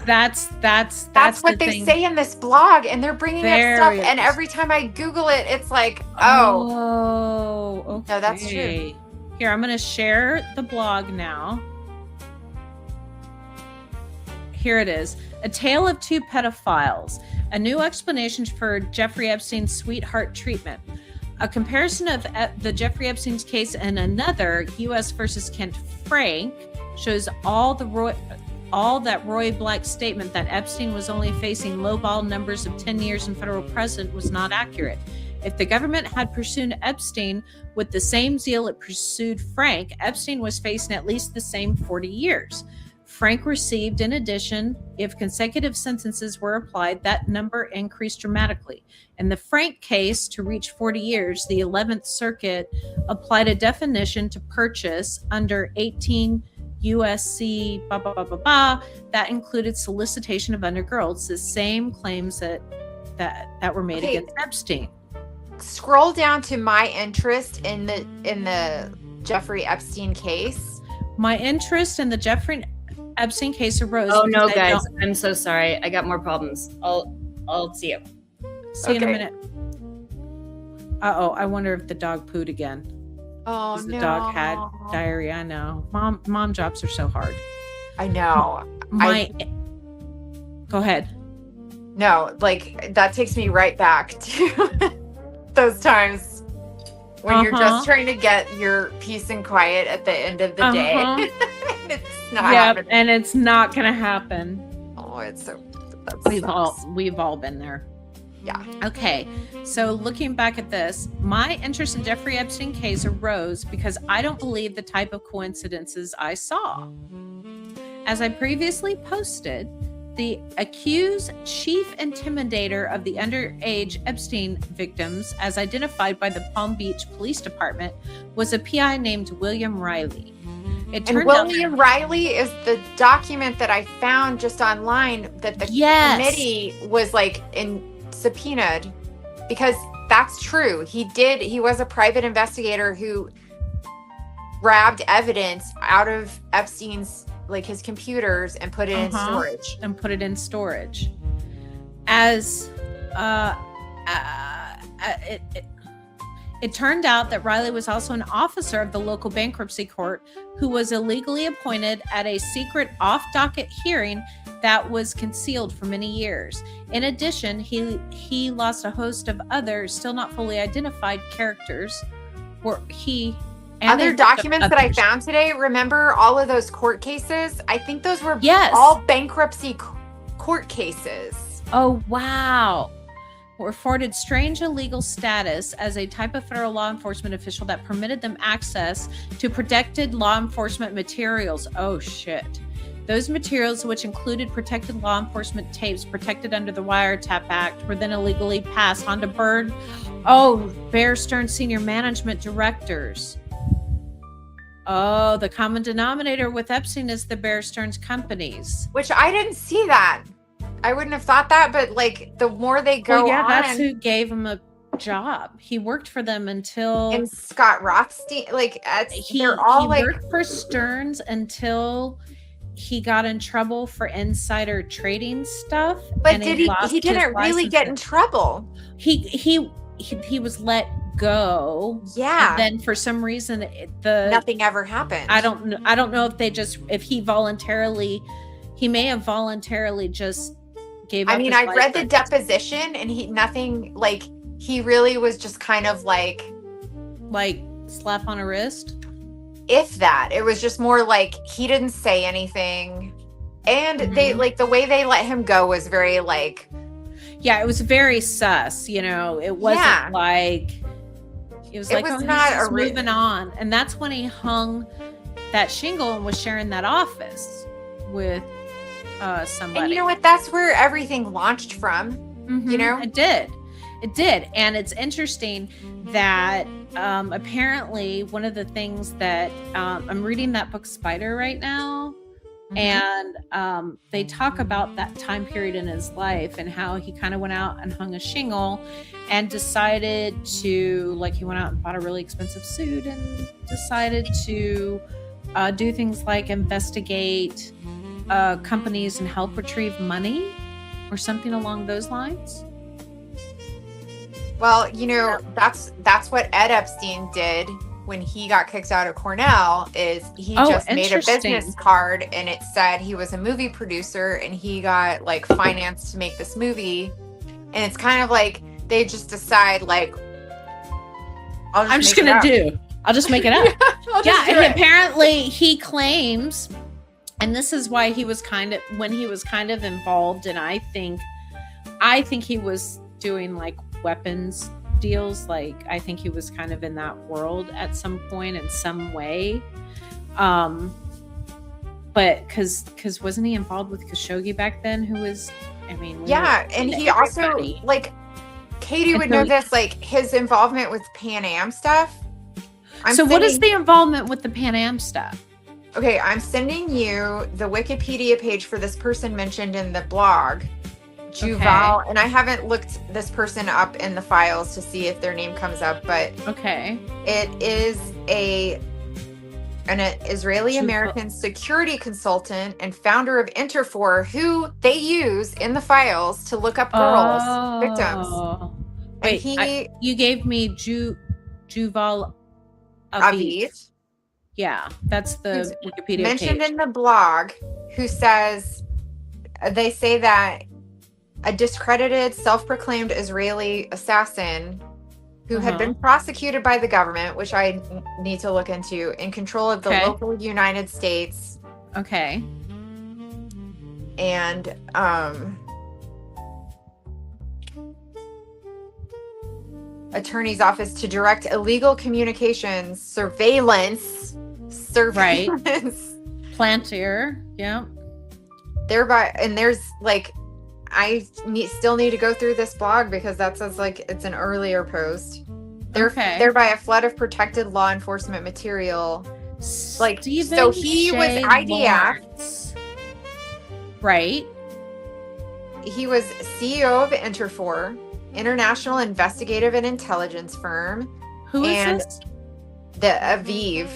what they say in this blog, and they're bringing up stuff. And every time I Google it, it's like, okay. No, that's true. Here, I'm going to share the blog now. Here it is. A Tale of Two Pedophiles. A new explanation for Jeffrey Epstein's sweetheart treatment. A comparison of the Jeffrey Epstein's case and another, U.S. versus Kent Frank, shows all that Roy Black's statement that Epstein was only facing lowball numbers of 10 years in federal prison was not accurate. If the government had pursued Epstein with the same zeal it pursued Frank, Epstein was facing at least the same 40 years. Frank received, in addition, if consecutive sentences were applied, that number increased dramatically. In the Frank case, to reach 40 years, the 11th Circuit applied a definition to purchase under 18 USC that included solicitation of undergirls, the same claims that were made against Epstein. Scroll down to my interest in the Jeffrey Epstein case. My interest in the Jeffrey Epstein case arose. Oh no, guys! I'm so sorry. I got more problems. I'll see you. See you in a minute. I wonder if the dog pooed again. Oh no! The dog had diarrhea. I know. Mom jobs are so hard. I know. Go ahead. No, like that takes me right back to those times when you're just trying to get your peace and quiet at the end of the day. It's not happening. And it's not gonna happen. Oh, it's so. We've all been there. Yeah. Okay. So looking back at this, my interest in Jeffrey Epstein case arose because I don't believe the type of coincidences I saw. As I previously posted, the accused chief intimidator of the underage Epstein victims, as identified by the Palm Beach Police Department, was a PI named William Riley. William Riley is the document that I found just online that the committee was subpoenaed, because that's true. He was a private investigator who grabbed evidence out of Epstein's his computers and put it in storage. As it turned out that Riley was also an officer of the local bankruptcy court who was illegally appointed at a secret off-docket hearing that was concealed for many years. In addition, he lost a host of other, still not fully identified characters. Other documents that I found today, remember all of those court cases? I think those were all bankruptcy court cases. Oh, wow. Were afforded strange illegal status as a type of federal law enforcement official that permitted them access to protected law enforcement materials. Oh, shit. Those materials, which included protected law enforcement tapes protected under the Wiretap Act, were then illegally passed on to Bear Stearns senior management directors. Oh, the common denominator with Epstein is the Bear Stearns companies. Which I didn't see that. I wouldn't have thought that, but the more they go on. That's who gave him a job. He worked for them until. And Scott Rothstein, he worked for Stearns until he got in trouble for insider trading stuff. But he didn't really get in trouble. He was let go. Yeah. And then for some reason, nothing ever happened. I don't know if he may have voluntarily just gave up. I mean, I read the deposition, and he really was just kind of like slap on a wrist. If that, it was just more like he didn't say anything. And they the way they let him go was very it was very sus, it wasn't it was not moving on. And that's when he hung that shingle and was sharing that office with somebody. And you know what? That's where everything launched from. It did. And it's interesting that apparently one of the things that I'm reading that book Spider right now. And they talk about that time period in his life and how he kind of went out and hung a shingle and decided to, he went out and bought a really expensive suit and decided to do things like investigate companies and help retrieve money or something along those lines. Well, that's what Ed Epstein did when he got kicked out of Cornell. Is he just made a business card and it said he was a movie producer and he got financed to make this movie. And it's kind of they just decide I'll just make it up. And apparently he claims, and this is why he was kind of involved, and I think he was doing weapons deals. I think he was kind of in that world at some point in some way. But because wasn't he involved with Khashoggi back then, who was, and he also Katie would know this, his involvement with Pan Am stuff. What is the involvement with the Pan Am stuff? Okay, I'm sending you the Wikipedia page for this person mentioned in the blog, Juval, and I haven't looked this person up in the files to see if their name comes up, but it is an Israeli-American security consultant and founder of Interfor, who they use in the files to look up girls, victims. Wait, you gave me Juval Aviv. Yeah, that's the Wikipedia mentioned page. In the blog, who says, they say that a discredited, self-proclaimed Israeli assassin who had been prosecuted by the government, which I need to look into, in control of the local United States. Okay. And attorney's office to direct illegal communications, surveillance. Right. Plantier. Yeah. Thereby, and there's I still need to go through this blog because that says it's an earlier post. Thereby a flood of protected law enforcement material. Stephen so he was IDF. Lawrence. Right. He was CEO of Interfor, International Investigative and Intelligence Firm. Who is this? The Aviv,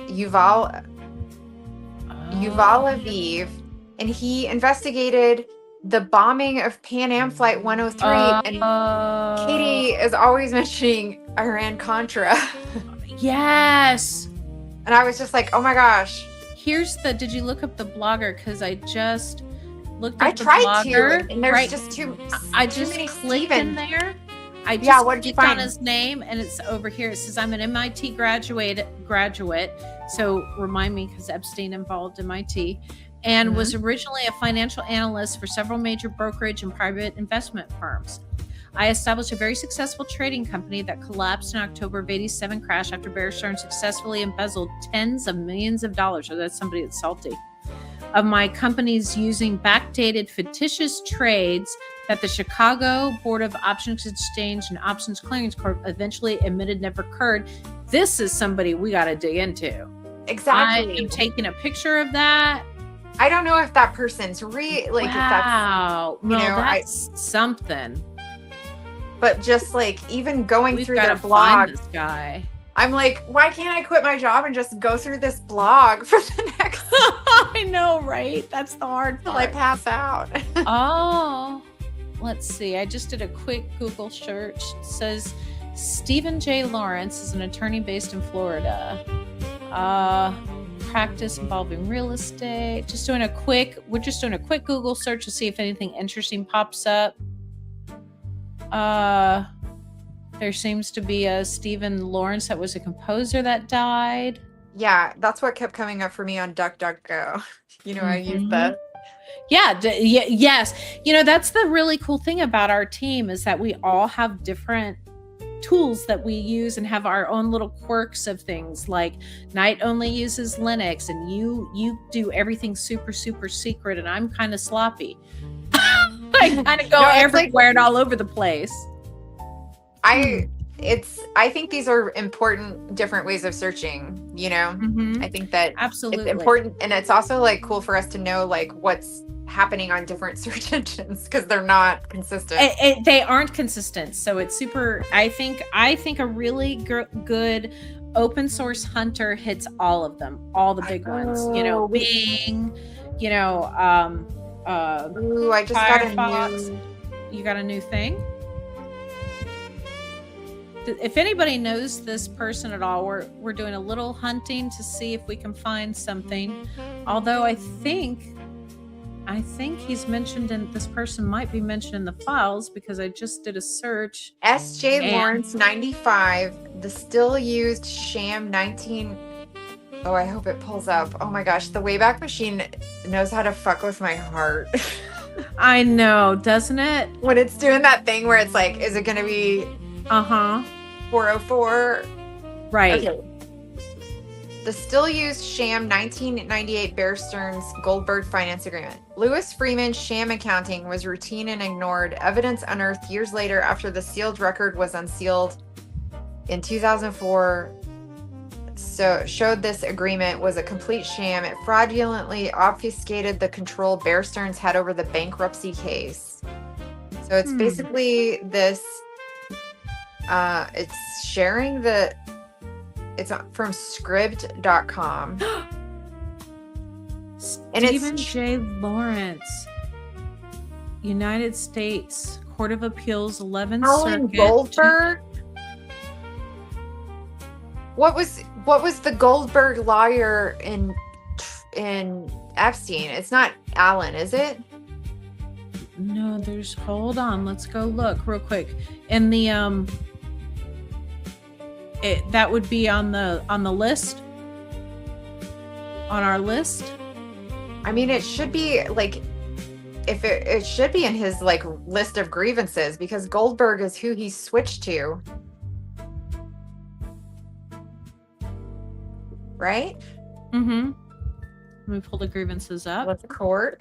Yuval Aviv, and he investigated the bombing of Pan Am Flight 103, and Katie is always mentioning Iran-Contra. Yes. And I was just oh my gosh. Did you look up the blogger? Because I just looked up the blogger. I tried to, and there's just too I just clicked in there. I just what did you find? On his name, and it's over here. It says, I'm an MIT graduate. So remind me, because Epstein involved MIT. And was originally a financial analyst for several major brokerage and private investment firms. I established a very successful trading company that collapsed in October of '87 crash after Bear Stearns successfully embezzled tens of millions of dollars. So that's somebody that's salty. Of my companies using backdated fictitious trades that the Chicago Board of Options Exchange and Options Clearance Corp eventually admitted never occurred. This is somebody we got to dig into. Exactly. I am taking a picture of that. I don't know if that person's wow. if that's that's something. But just even going through their blog, find this guy. I'm why can't I quit my job and just go through this blog for the next? I know, right? That's the hard part. Till I pass out. Oh, let's see. I just did a quick Google search. It says Stephen J. Lawrence is an attorney based in Florida. Practice involving real estate. We're just doing a quick Google search to see if anything interesting pops up. There seems to be a Stephen Lawrence that was a composer that died. Yeah, that's what kept coming up for me on DuckDuckGo. I use that. Yes. That's the really cool thing about our team is that we all have different tools that we use and have our own little quirks of things. Like Knight only uses Linux, and you do everything super, super secret, and I'm kind of sloppy. I kind of go everywhere and all over the place. I think these are important different ways of searching, I think that absolutely it's important, and it's also like cool for us to know like what's happening on different search engines because they're not consistent. They aren't consistent, so it's super. I think a really good open source hunter hits all of them, all the big ones. Bing. I just Firefox. got a new. You got a new thing? If anybody knows this person at all, we're doing a little hunting to see if we can find something. Although I think he's mentioned this person might be mentioned in the files because I just did a search. S.J. Lawrence 95, the still used sham 19. Oh, I hope it pulls up. Oh my gosh, the Wayback Machine knows how to fuck with my heart. I know, doesn't it? When it's doing that thing where it's like, is it going to be 404? Right. Okay. The still used sham 1998 Bear Stearns Goldberg finance agreement. Lewis Freeman's sham accounting was routine and ignored. Evidence unearthed years later after the sealed record was unsealed in 2004 showed this agreement was a complete sham. It fraudulently obfuscated the control Bear Stearns had over the bankruptcy case. So it's basically this it's sharing it's from scribd.com. And Stephen J. Lawrence, United States Court of Appeals 11th Circuit. Goldberg? What was the Goldberg lawyer in Epstein? It's not Allen, is it? No, hold on, let's go look real quick. In the that would be on the list, on our list. I mean, it should be like, if it should be in his like list of grievances because Goldberg is who he switched to, right? Let me pull the grievances up. What's the court?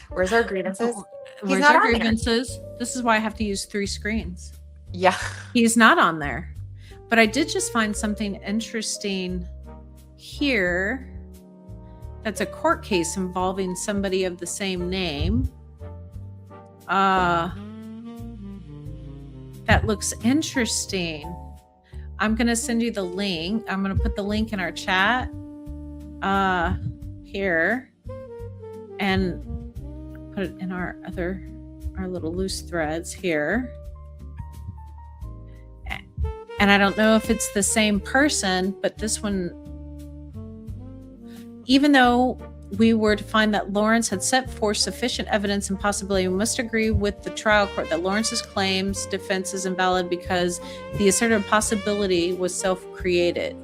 Where's our grievances? Where's our grievances? This is why I have to use 3 screens. Yeah. He's not on there. But I did just find something interesting here. That's a court case involving somebody of the same name. That looks interesting. I'm going to send you the link. I'm going to put the link in our chat here and put it in our little loose threads here. And I don't know if it's the same person, but this one, even though we were to find that Lawrence had set forth sufficient evidence and possibility, we must agree with the trial court that Lawrence's claims defense is invalid because the asserted possibility was self-created.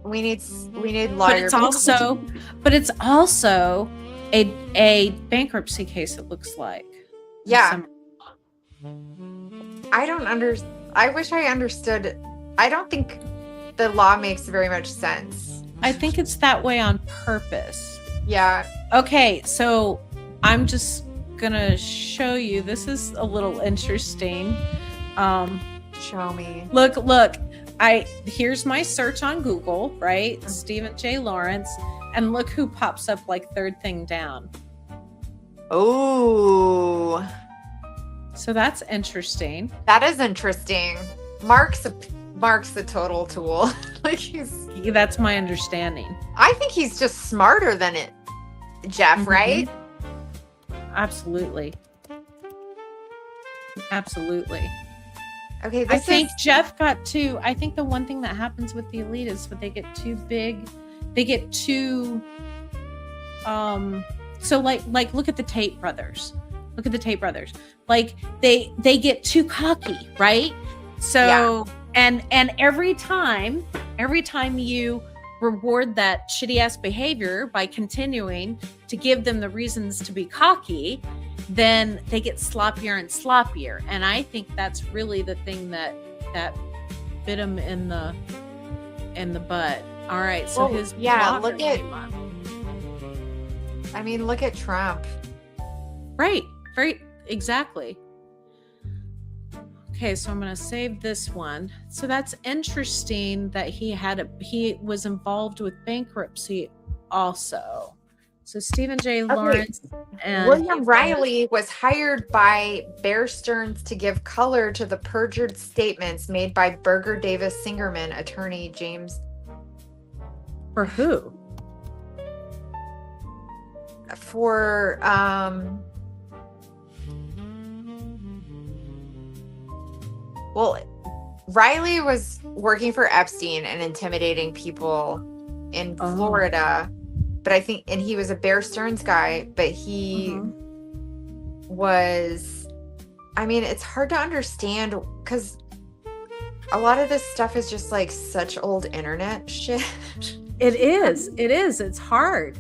We need lawyers. But it's also a bankruptcy case, it looks like. Yeah. I wish I understood. I don't think the law makes very much sense. I think it's that way on purpose. Yeah. Okay, so I'm just gonna show you. This is a little interesting. Show me. Look. Here's my search on Google, right? Stephen J. Lawrence, and look who pops up like third thing down. Oh. So that's interesting. That is interesting. Mark's the total tool. Like that's my understanding. I think he's just smarter than Jeff, right? Absolutely. Absolutely. Okay, I think Jeff got too. I think the one thing that happens with the elite is when they get too big, they get too. So like look at the Tate brothers. Look at the Tate brothers. Like they get too cocky, right? So and every time you reward that shitty ass behavior by continuing to give them the reasons to be cocky, then they get sloppier and sloppier. And I think that's really the thing that bit them in the butt. All right, so his look at Trump. Right, exactly. Okay, so I'm going to save this one. So that's interesting that he was involved with bankruptcy also. So Stephen J. Lawrence and William Riley was hired by Bear Stearns to give color to the perjured statements made by Berger Davis Singerman attorney James. For who? For Riley was working for Epstein and intimidating people in Florida, but I think, and he was a Bear Stearns guy, but he was, I mean, it's hard to understand because a lot of this stuff is just like such old internet shit. It is. It's hard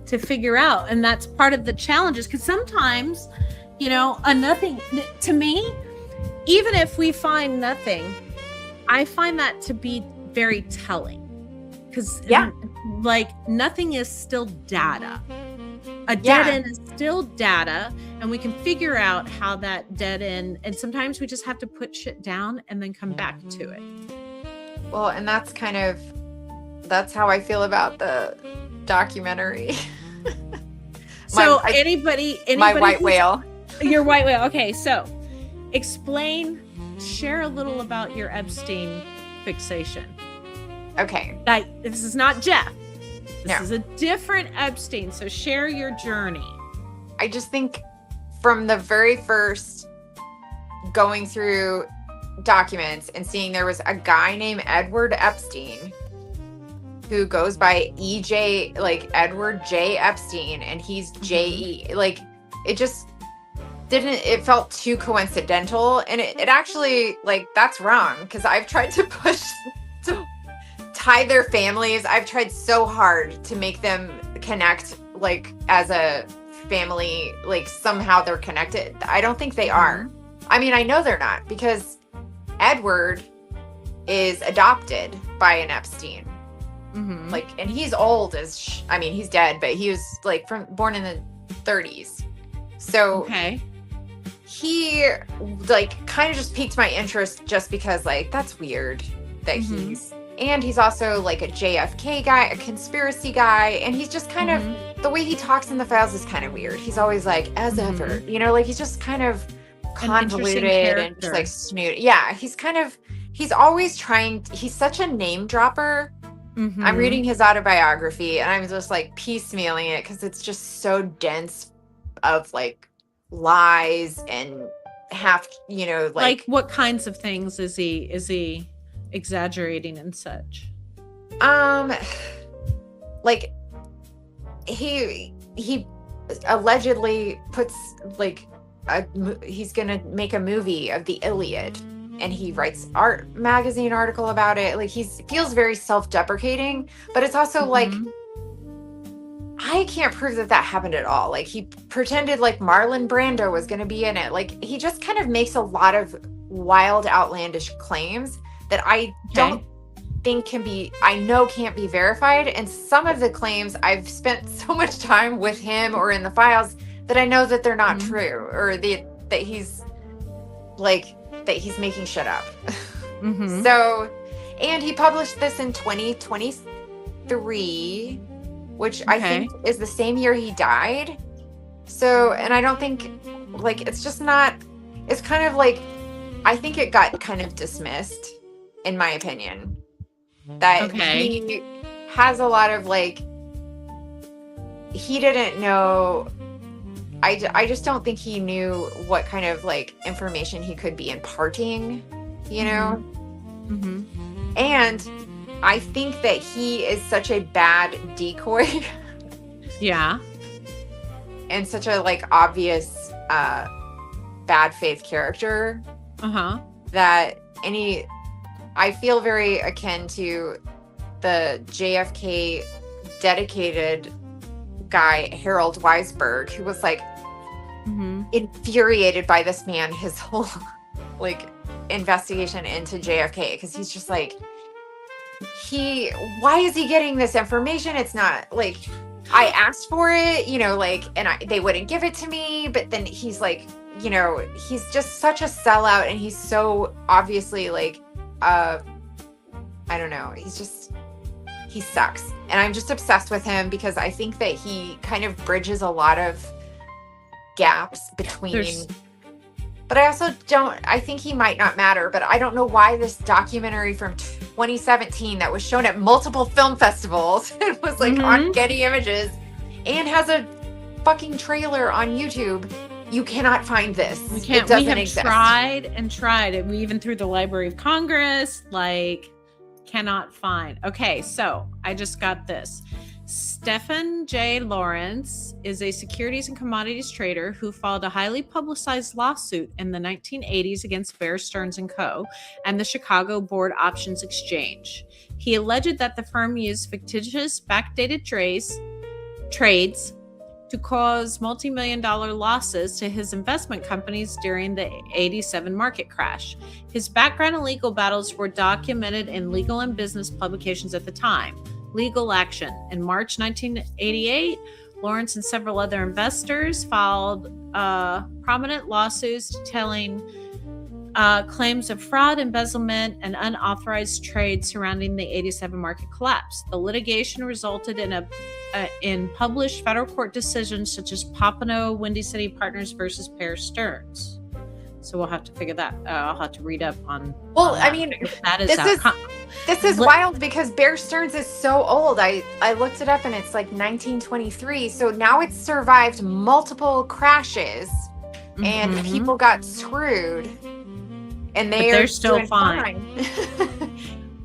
to figure out. And that's part of the challenges because sometimes, nothing, to me, even if we find nothing, I find that to be very telling because like nothing is still data. A dead end is still data, and we can figure out how that dead end, and sometimes we just have to put shit down and then come back to it. Well, and that's how I feel about the documentary. So anybody my white whale. Your white whale. Okay, so share a little about your Epstein fixation. Okay. This is not Jeff. This is a different Epstein. So share your journey. I just think from the very first going through documents and seeing there was a guy named Edward Epstein who goes by EJ, like Edward J. Epstein, and he's J.E. Like, it just it felt too coincidental. And it actually, like, that's wrong because I've tried to tie their families. I've tried so hard to make them connect, like, as a family, like, somehow they're connected. I don't think they are. I mean, I know they're not because Edward is adopted by an Epstein. Like, and he's old as, he's dead, but he was like born in the 30s. So he like kind of just piqued my interest just because like, that's weird that he's also like a JFK guy, a conspiracy guy. And he's just kind of, the way he talks in the files is kind of weird. He's always like, as ever, like he's just kind of convoluted and just like snoot. Yeah. He's always he's such a name dropper. I'm reading his autobiography and I'm just like piecemealing it because it's just so dense of like lies and like what kinds of things is he exaggerating and such? Like he allegedly puts like he's gonna make a movie of the Iliad. And he writes art magazine article about it. Like he feels very self-deprecating, but it's also like, I can't prove that happened at all. Like he pretended like Marlon Brando was going to be in it. Like he just kind of makes a lot of wild, outlandish claims that I don't think can't be verified. And some of the claims I've spent so much time with him or in the files that I know that they're not true or that he's like, that he's making shit up. So, and he published this in 2023, which I think is the same year he died. So, and I don't think like, it's just not, it's kind of like, I think it got kind of dismissed in my opinion that he has a lot of like, he didn't know. I just don't think he knew what kind of like information he could be imparting, you know? Mm-hmm. And I think that he is such a bad decoy. Yeah. And such a like obvious bad faith character. Uh-huh. That I feel very akin to the JFK dedicated guy, Harold Weisberg, who was like infuriated by this man, his whole like investigation into JFK, because he's just like, why is he getting this information? It's not like, I asked for it, you know, like, and they wouldn't give it to me, but then he's like, you know, he's just such a sellout, and he's so obviously like, I don't know, he sucks. And I'm just obsessed with him because I think that he kind of bridges a lot of gaps between, but I also I think he might not matter, but I don't know why this documentary from 2017 that was shown at multiple film festivals and was like on Getty Images and has a fucking trailer on YouTube. You cannot find this. We can't. It doesn't we have exist. tried and tried it. We even through the Library of Congress, like, cannot find. Okay, so I just got this. Stephen J. Lawrence is a securities and commodities trader who filed a highly publicized lawsuit in the 1980s against Bear Stearns & Co. and the Chicago Board Options Exchange. He alleged that the firm used fictitious backdated trades to cause multi-million-dollar losses to his investment companies during the 87 market crash. His background and legal battles were documented in legal and business publications at the time. Legal action. In March 1988, Lawrence and several other investors filed prominent lawsuits detailing claims of fraud, embezzlement, and unauthorized trade surrounding the 87 market collapse. The litigation resulted in published federal court decisions such as Pompano Windy City Partners versus Bear Stearns. So we'll have to figure that. I'll have to read up on. Well, I mean, this is wild because Bear Stearns is so old. I looked it up and it's like 1923. So now it's survived multiple crashes, and people got screwed, and they're still fine.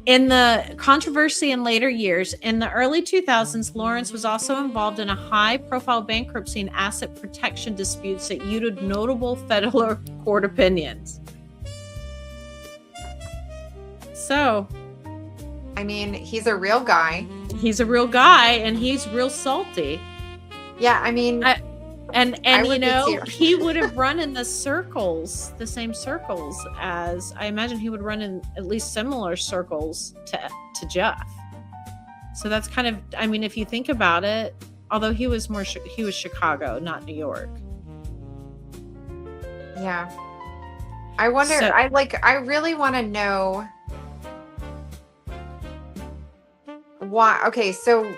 In the controversy in later years, in the early 2000s, Lawrence was also involved in a high-profile bankruptcy and asset protection disputes that yielded notable federal court opinions. So, I mean, he's a real guy. He's a real guy, and he's real salty. Yeah, I mean... And you know, he would have run in the same circles as, I imagine he would run in at least similar circles to Jeff. So that's kind of, I mean, if you think about it, although he was Chicago, not New York. Yeah. I wonder, I really want to know why. Okay, so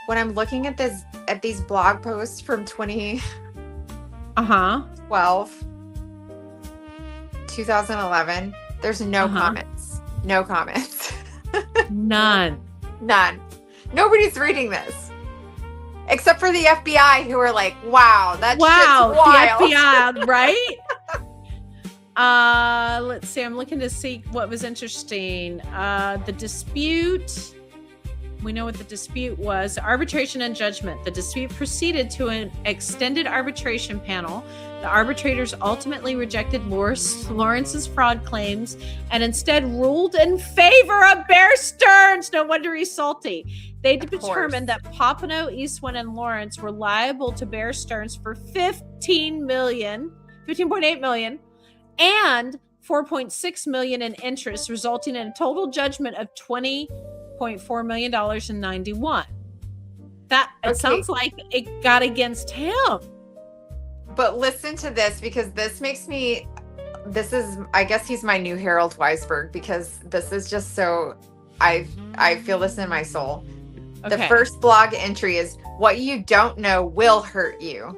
when I'm looking at these blog posts from 2012, 2011, there's no comments. No comments. None. Nobody's reading this. Except for the FBI, who are like, wow, shit's wild. The FBI, right? Let's see. I'm looking to see what was interesting. The dispute. We know what the dispute was. Arbitration and judgment. The dispute proceeded to an extended arbitration panel. The arbitrators ultimately rejected Lawrence's fraud claims and instead ruled in favor of Bear Stearns. No wonder he's salty. They determined that Pompano, Eastwind, and Lawrence were liable to Bear Stearns for $15.8 million, and $4.6 million in interest, resulting in a total judgment of $20.4 million in 91. It sounds like it got against him. But listen to this, because I guess he's my new Harold Weisberg, because this is just so, I feel this in my soul. Okay. The first blog entry is, what you don't know will hurt you.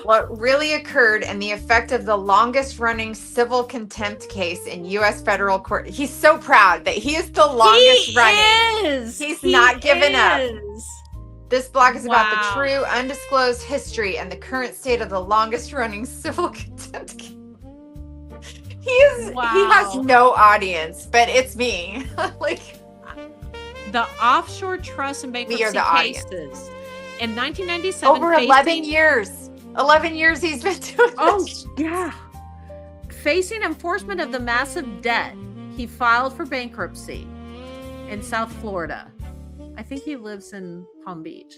What really occurred and the effect of the longest running civil contempt case in U.S. federal court. He's so proud that he is the longest running. He's not given up. This blog is about the true, undisclosed history and the current state of the longest-running civil contempt case. He has no audience, but it's me. Like the offshore trust and bankruptcy cases in 1997. Over 11 years. 11 years he's been doing this. Yeah. Facing enforcement of the massive debt, he filed for bankruptcy in South Florida. I think he lives in Palm Beach.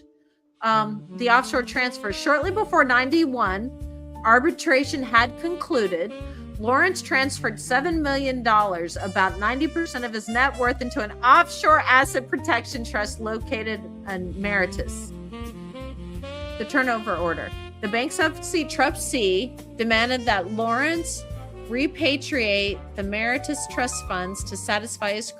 The offshore transfer. Shortly before 91, arbitration had concluded. Lawrence transferred $7 million, about 90% of his net worth, into an offshore asset protection trust located in Mauritius. The turnover order. The bankruptcy trustee demanded that Lawrence repatriate the Mauritius trust funds to satisfy his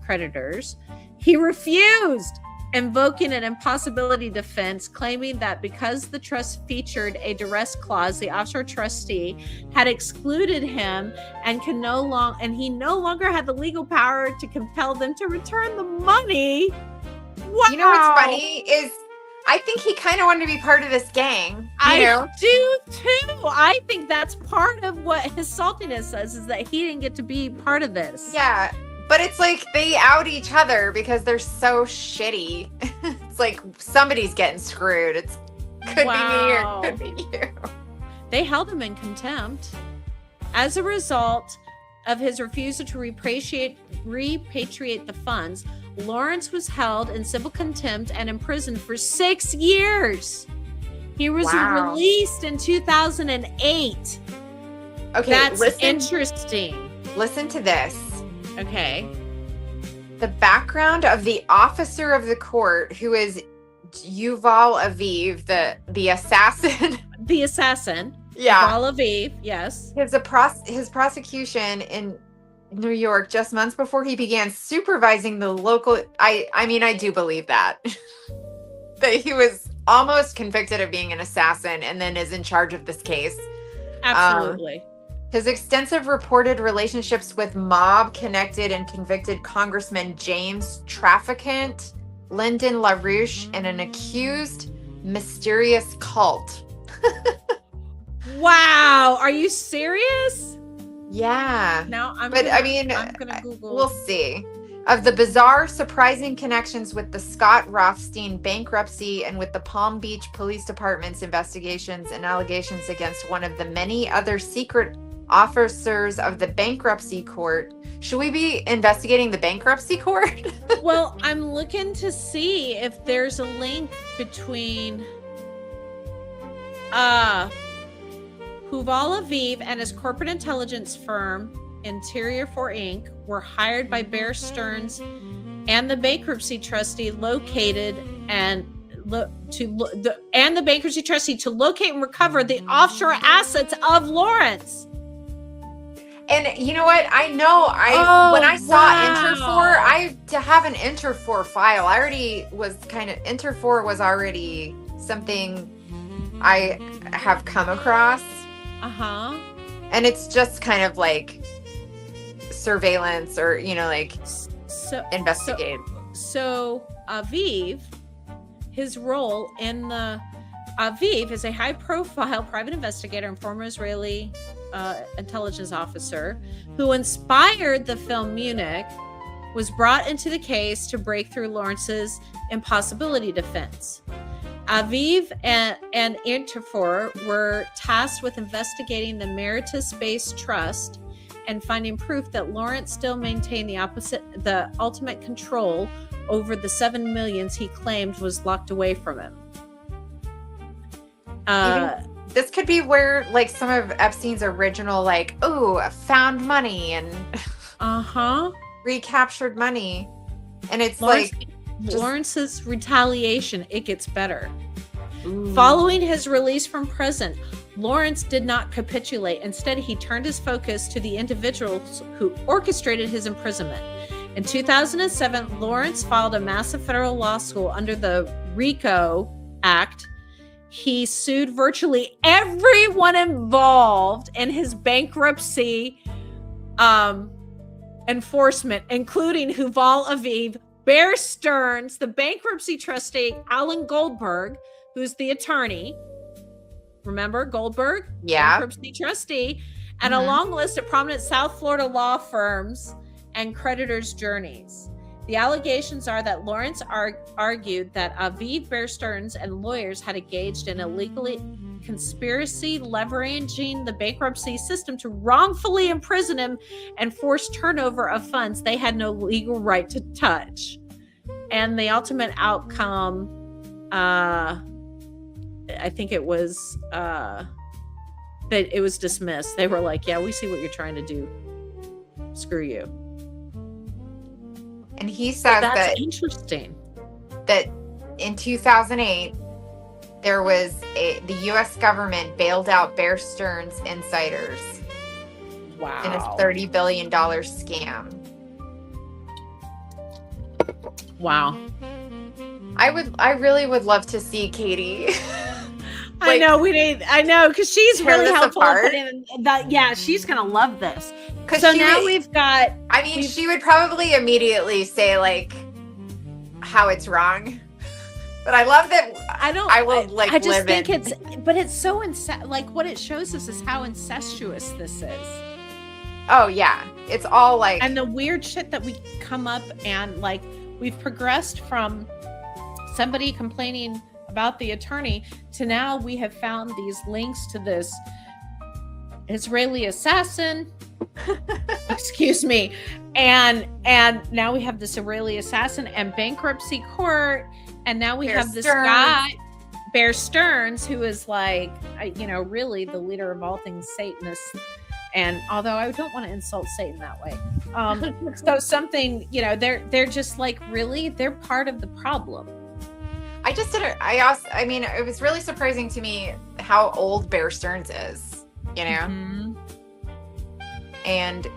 creditors. He refused, invoking an impossibility defense, claiming that because the trust featured a duress clause, the offshore trustee had excluded him and he no longer had the legal power to compel them to return the money. Wow. You know what's funny is I think he kind of wanted to be part of this gang. I do too. I think that's part of what his saltiness says, is that he didn't get to be part of this. Yeah. But it's like they out each other because they're so shitty. It's like somebody's getting screwed. It could be me or it could be you. They held him in contempt. As a result of his refusal to repatriate the funds, Lawrence was held in civil contempt and imprisoned for 6 years. He was released in 2008. Okay, that's interesting. Listen to this. Okay. The background of the officer of the court, who is Yuval Aviv, the assassin. The assassin. Yeah. Yuval Aviv, yes. His prosecution in New York just months before he began supervising the local. I mean, I do believe that. That he was almost convicted of being an assassin and then is in charge of this case. Absolutely. His extensive reported relationships with mob-connected and convicted Congressman James Traficant, Lyndon LaRouche, and an accused mysterious cult. Wow. Are you serious? Yeah. Now I'm gonna Google. We'll see. Of the bizarre, surprising connections with the Scott Rothstein bankruptcy and with the Palm Beach Police Department's investigations and allegations against one of the many other secret officers of the bankruptcy court. Should we be investigating the bankruptcy court? Well, I'm looking to see if there's a link between Yuval Aviv and his corporate intelligence firm Interior 4 Inc. were hired by Bear Stearns and the bankruptcy trustee to locate and recover the offshore assets of Lawrence. And you know what? I know when I saw Inter4, to have an Inter4 file, I already was Inter4 was already something I have come across. Uh-huh. And it's just kind of like surveillance or, investigate. So Aviv, his role in Aviv is a high-profile private investigator and former Israeli intelligence officer who inspired the film Munich, was brought into the case to break through Lawrence's impossibility defense. Aviv and Interfor were tasked with investigating the Mauritius-based trust and finding proof that Lawrence still maintained the ultimate control over the $7 million he claimed was locked away from him. This could be where, some of Epstein's original, found money and recaptured money, and it's Lawrence's retaliation. It gets better. Ooh. Following his release from prison, Lawrence did not capitulate. Instead, he turned his focus to the individuals who orchestrated his imprisonment. In 2007, Lawrence filed a massive federal lawsuit under the RICO Act. He sued virtually everyone involved in his bankruptcy enforcement, including Yuval Aviv Bear Stearns, the bankruptcy trustee, Alan Goldberg, who's the attorney. Remember Goldberg? Yeah. Bankruptcy trustee. And a long list of prominent South Florida law firms and creditors' journeys. The allegations are that Lawrence argued that Aviv Bear Stearns and lawyers had engaged in illegally conspiracy leveraging the bankruptcy system to wrongfully imprison him and force turnover of funds they had no legal right to touch. And the ultimate outcome, I think it was that it was dismissed. They were like, yeah, we see what you're trying to do. Screw you. And he says that's interesting. That in 2008, there was the U.S. government bailed out Bear Stearns insiders. Wow. In a $30 billion scam. Wow. I really would love to see Katie. I know, because she's really helpful. Yeah, she's gonna love this. So now we've got. I mean, she would probably immediately say like how it's wrong, but I love that. I just think it's so like what it shows us is how incestuous this is. Oh yeah, it's all like, and the weird shit that we come up and like we've progressed from somebody complaining about the attorney to now we have found these links to this Israeli assassin. Excuse me. And now we have this Israeli assassin and bankruptcy court. And now we have this guy, Bear Stearns, who is like, really the leader of all things Satanists. And although I don't want to insult Satan that way. So something, they're just like, really, they're part of the problem. I mean, it was really surprising to me how old Bear Stearns is, Mm-hmm. And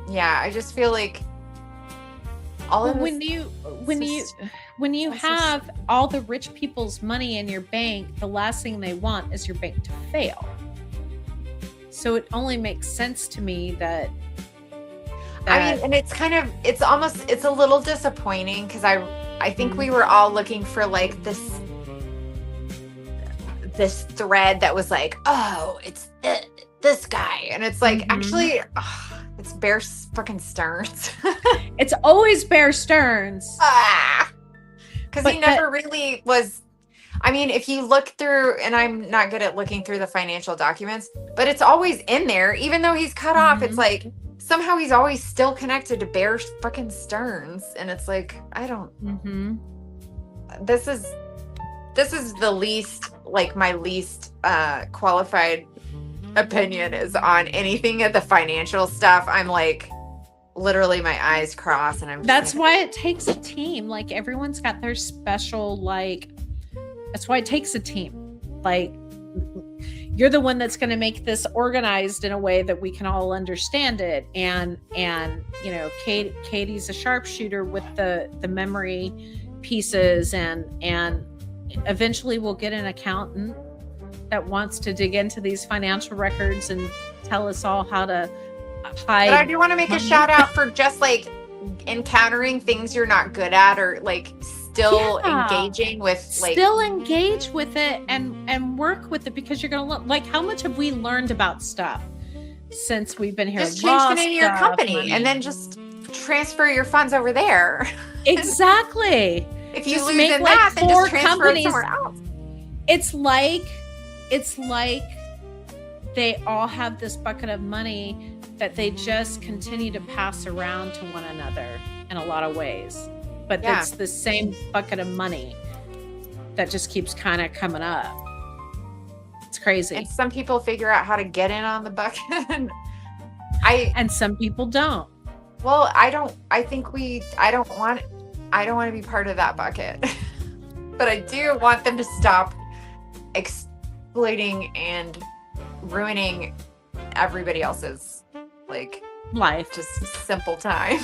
yeah, I just feel like all of when you have all the rich people's money in your bank, the last thing they want is your bank to fail. So it only makes sense to me that I mean, and it's a little disappointing because I think we were all looking for like this thread that was like, oh, it's this guy, and it's like actually it's Bear fucking Stearns. It's always Bear Stearns. Because he never really was. I mean, if you look through, and I'm not good at looking through the financial documents, but it's always in there, even though he's cut off. It's like somehow he's always still connected to Bear fucking Stearns, and it's like I don't. This is the least, like my least qualified opinion is on anything of the financial stuff. I'm like literally my eyes cross, and that's why it takes a team. Like everyone's got their special, like that's why it takes a team. Like you're the one that's going to make this organized in a way that we can all understand it. And Katie's a sharpshooter with the memory pieces, and eventually we'll get an accountant that wants to dig into these financial records and tell us all how to hide. But I do want to make a shout out for just like encountering things you're not good at, or like still engaging with, like still engage with it and work with it, because you're gonna like how much have we learned about stuff since we've been here? Just change the name of your company and then just transfer your funds over there. Exactly. If you lose in that, then just transfer it somewhere else. It's like they all have this bucket of money that they just continue to pass around to one another in a lot of ways. But it's the same bucket of money that just keeps kind of coming up. It's crazy. And some people figure out how to get in on the bucket. And some people don't. Well, I don't want to be part of that bucket. But I do want them to stop exploiting and ruining everybody else's like life, just simple time.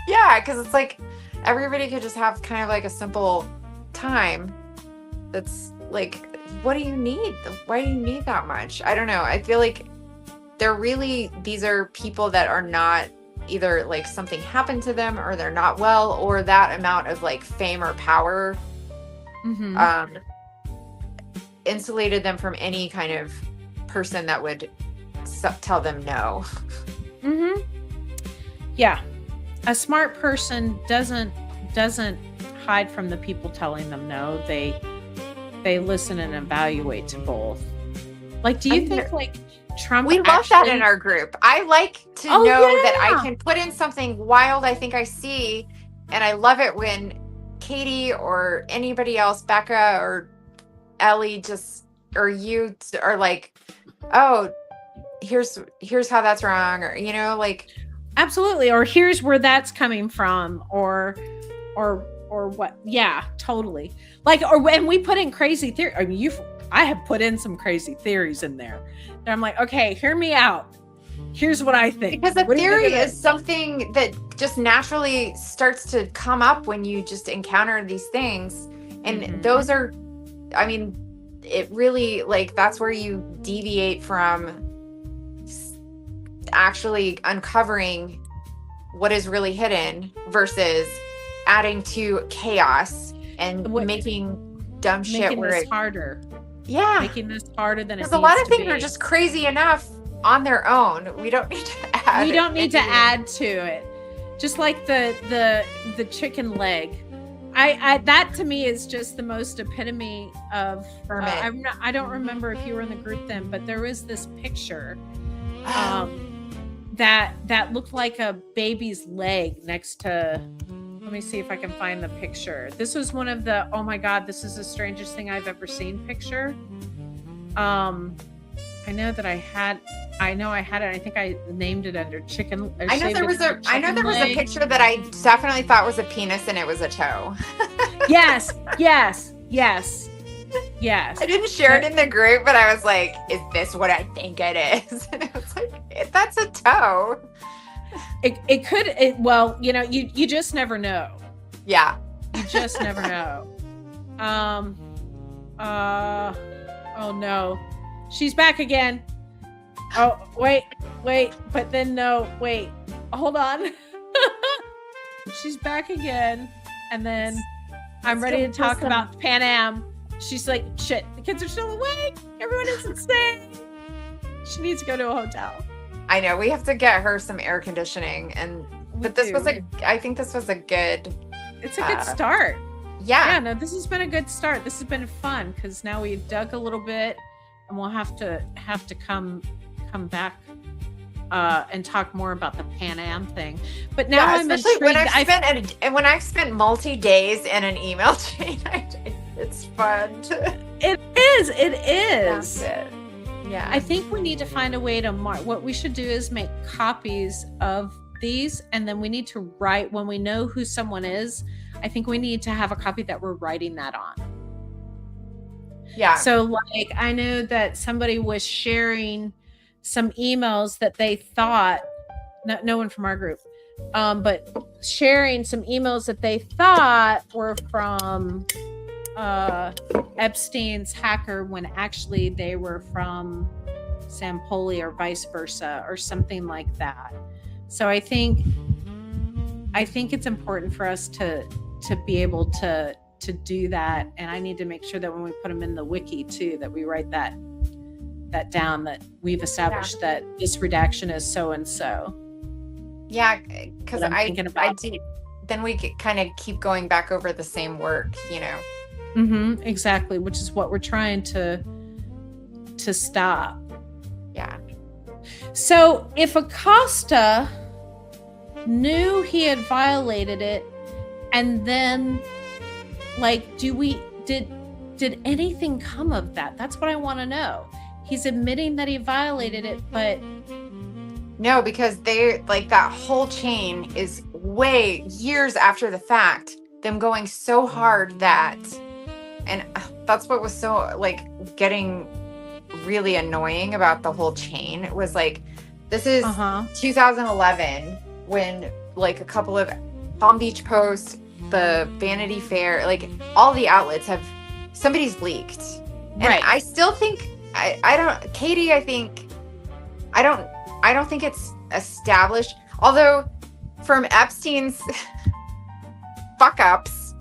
Yeah, because it's like everybody could just have kind of like a simple time that's like, what do you need? Why do you need that much? I don't know. I feel like these are people that are not either like something happened to them or they're not well, or that amount of like fame or power insulated them from any kind of person that would tell them no. Yeah. A smart person doesn't hide from the people telling them no. They listen and evaluate to both. Like, do you think like Trump? We love that in our group. I like to know that I can put in something wild I think I see, and I love it when Katie or anybody else, Becca or Ellie, or you are like, oh, here's how that's wrong, or like. Absolutely. Or here's where that's coming from, or what? Yeah, totally. Like, or when we put in crazy theory, I mean, I have put in some crazy theories in there. And I'm like, okay, hear me out. Here's what I think. Because a theory is something that just naturally starts to come up when you just encounter these things. And those are, I mean, it really, like, that's where you deviate from actually uncovering what is really hidden versus adding to chaos and making dumb shit making where this harder. Yeah. Making this harder than it needs to be. Because a lot of things are just crazy enough on their own. We don't need to add. We don't need to add to it. Just like the chicken leg. I that to me is just the most epitome of I don't remember if you were in the group then, but there was this picture that looked like a baby's leg next to, let me see if I can find the picture. This was one of the, oh my God, this is the strangest thing I've ever seen picture. I know I had it. I think I named it under chicken. I know there was a picture that I definitely thought was a penis and it was a toe. Yes. I didn't share it in the group, but I was like, is this what I think it is? And it was like, that's a toe. It could, well, you just never know. Yeah. You just never know. Oh no. She's back again. Oh, wait, but then no, wait, hold on. She's back again. And then I'm ready to talk about Pan Am. She's like, shit, the kids are still awake. Everyone is insane. She needs to go to a hotel. I know, we have to get her some air conditioning, I think this was a good. It's a good start. Yeah. No, this has been a good start. This has been fun because now we've dug a little bit, and we'll have to come back and talk more about the Pan Am thing. But now I'm especially when I've spent multi days in an email chain. It's fun. It is. Yeah. I think we need to find a way to mark. What we should do is make copies of these, and then we need to write when we know who someone is. I think we need to have a copy that we're writing that on. Yeah. So like, I know that somebody was sharing some emails that they thought, no one from our group, but sharing some emails that they thought were from Epstein's hacker when actually they were from Sampoli or vice versa or something like that. So I think it's important for us to be able to do that, and I need to make sure that when we put them in the wiki too, that we write that down, that we've established that this redaction is so and so. Yeah, because then we kind of keep going back over the same work, Exactly, which is what we're trying to stop. Yeah. So if Acosta knew he had violated it, and then like, did anything come of that? That's what I want to know. He's admitting that he violated it, but no, because they like that whole chain is way years after the fact, them going so hard that, and that's what was so like getting really annoying about the whole chain. It was like, this is 2011 when like a couple of Palm Beach Post, the Vanity Fair, like all the outlets have, somebody's leaked. And right. I still think, I don't think it's established. Although from Epstein's fuck ups,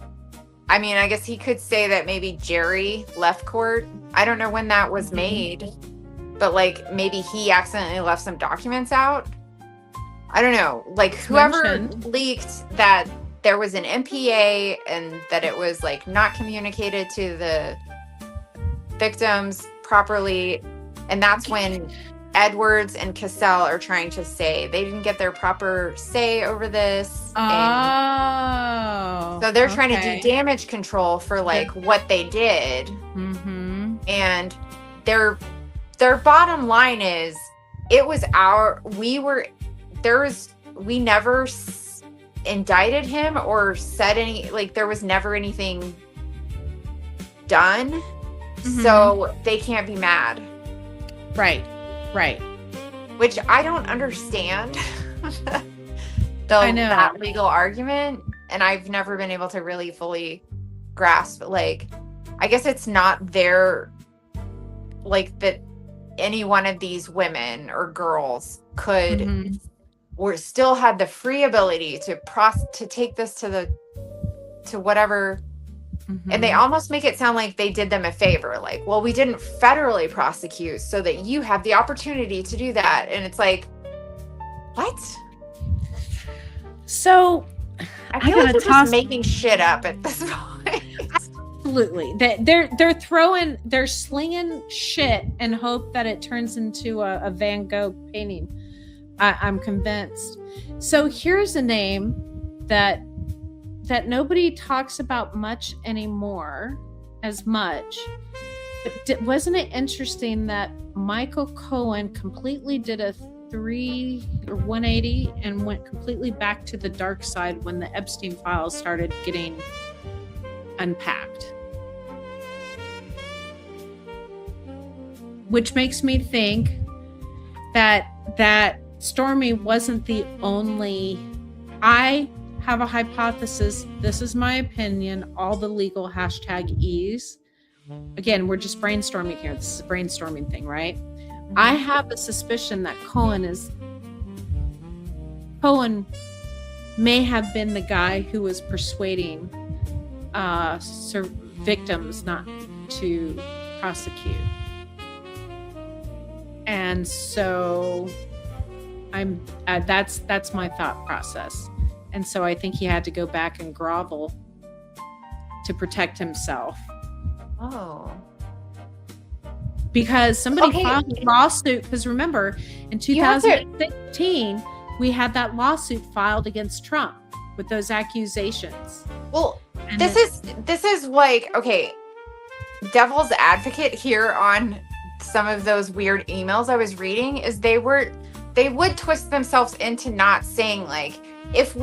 I mean, I guess he could say that maybe Jerry left court. I don't know when that was made, but like maybe he accidentally left some documents out. I don't know. Like whoever leaked that there was an MPA and that it was like not communicated to the victims properly. And that's when Edwards and Cassell are trying to say they didn't get their proper say over this. Oh. So they're trying to do damage control for like what they did. Mm-hmm. And their bottom line is we never indicted him or said any, like there was never anything done. Mm-hmm. So they can't be mad. Right. Which I don't understand that legal argument. And I've never been able to really fully grasp, like, I guess it's not their, like, that any one of these women or girls could or still had the free ability to take this to whatever. Mm-hmm. And they almost make it sound like they did them a favor. Like, well, we didn't federally prosecute so that you have the opportunity to do that. And it's like, what? So I feel like they're just making shit up at this point. Absolutely. They're slinging shit and hope that it turns into a Van Gogh painting. I'm convinced. So here's a name that nobody talks about much anymore as much. But wasn't it interesting that Michael Cohen completely did a 180 and went completely back to the dark side when the Epstein files started getting unpacked? Which makes me think that Stormy wasn't the only. I have a hypothesis. This is my opinion. All the legal #E's. Again, we're just brainstorming here. This is a brainstorming thing, right? I have a suspicion that Cohen may have been the guy who was persuading victims not to prosecute. And so that's my thought process. And so I think he had to go back and grovel to protect himself. Oh. Because somebody filed a lawsuit. Because remember, in 2016, we had that lawsuit filed against Trump with those accusations. Well, this is like, okay, devil's advocate here on some of those weird emails I was reading is they would twist themselves into not saying like, if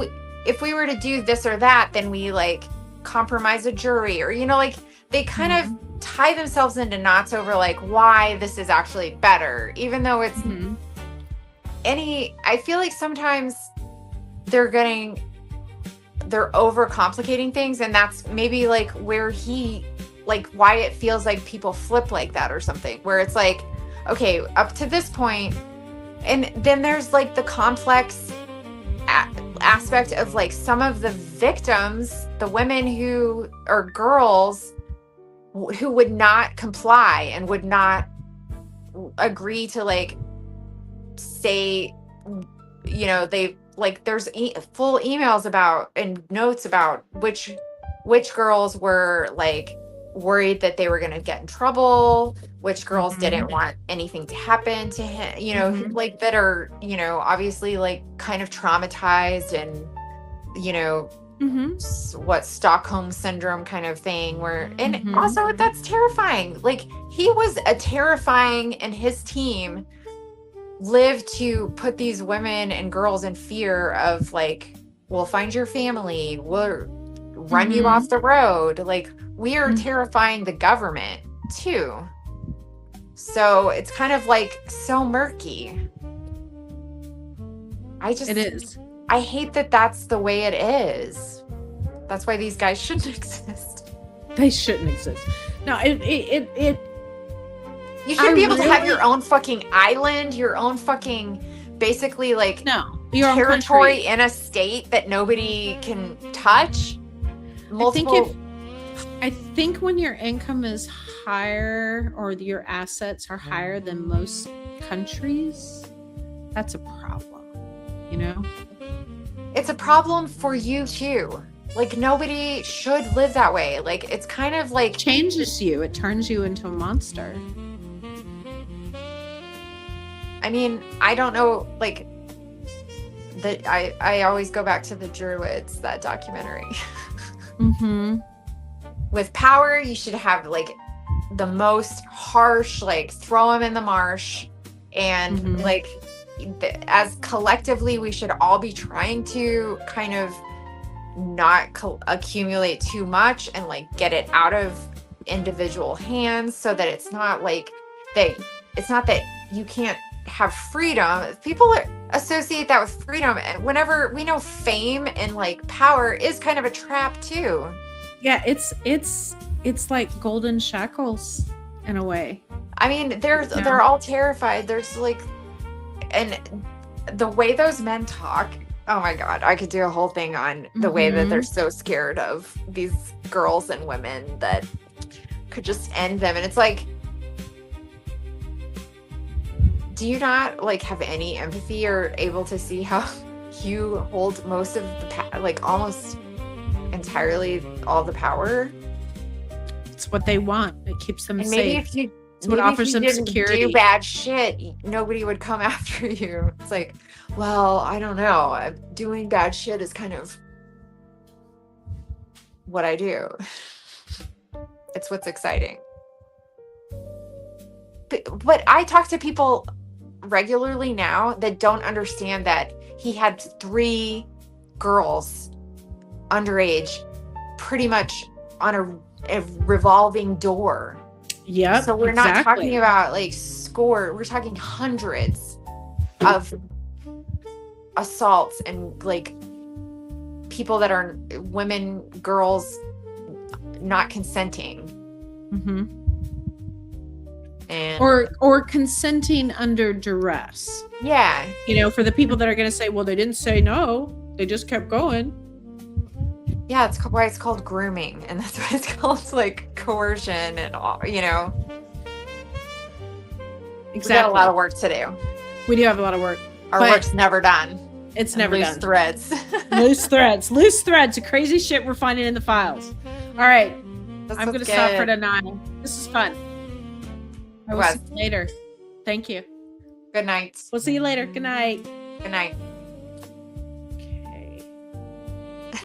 we were to do this or that, then we like compromise a jury, or like they kind of tie themselves into knots over like why this is actually better, even though it's I feel like sometimes they're overcomplicating things, and that's maybe like where why it feels like people flip like that or something, where it's like, okay, up to this point, and then there's like the complex aspect of like some of the victims, the women who are girls who would not comply and would not agree to like say, they like there's full emails about and notes about which girls were like worried that they were going to get in trouble, which girls didn't want anything to happen to him, like that are, obviously like kind of traumatized and, what Stockholm syndrome kind of thing where, and also that's terrifying. Like he was a terrifying, and his team lived to put these women and girls in fear of like, we'll find your family, we'll run you off the road. Like we are terrifying the government too. So it's kind of like so murky. It is. I hate that that's the way it is. That's why these guys shouldn't exist. They shouldn't exist. No, you should be able to have your own fucking island, your own fucking, basically like, no. territory in a state that nobody can touch. I think when your income is higher or your assets are higher than most countries, that's a problem, you know? It's a problem for you too. Like, nobody should live that way. Like, it's kind of like... changes you. It turns you into a monster. I mean, I don't know, like... I always go back to the Druids, that documentary. Mm-hmm. With power, you should have, like, the most harsh, like, throw them in the marsh. And, like, as collectively, we should all be trying to kind of not accumulate too much and, like, get it out of individual hands so that it's not, like, it's not that you can't have freedom. People associate that with freedom. And whenever we know fame and, like, power is kind of a trap, too. Yeah, it's like golden shackles in a way. I mean, they're all terrified. There's like, and the way those men talk, oh my God, I could do a whole thing on the way that they're so scared of these girls and women that could just end them. And it's like, do you not, like, have any empathy or able to see how you hold most of the like, almost entirely all the power? It's what they want. It keeps them and safe. Maybe if you it's what offers them security. Do bad shit, nobody would come after you. It's like, well, I don't know. Doing bad shit is kind of what I do. It's what's exciting. But I talk to people regularly now that don't understand that he had 3 girls underage pretty much on a revolving door. Yeah. So we're not talking about, like, we're talking hundreds of assaults and, like, people that are women, girls not consenting. Mm-hmm. And or consenting under duress. Yeah. You know, for the people that are going to say, well, they didn't say no, they just kept going. Yeah, it's why it's called grooming, and that's why it's called, like, coercion and all, you know. Exactly. We got a lot of work to do. We do have a lot of work. Our work's never done. It's never loose done. Threads. Loose threads of crazy shit we're finding in the files. All right. I'm going to stop for tonight. This is fun. I will see you later. Thank you. Good night. We'll see you later. Good night. Good night.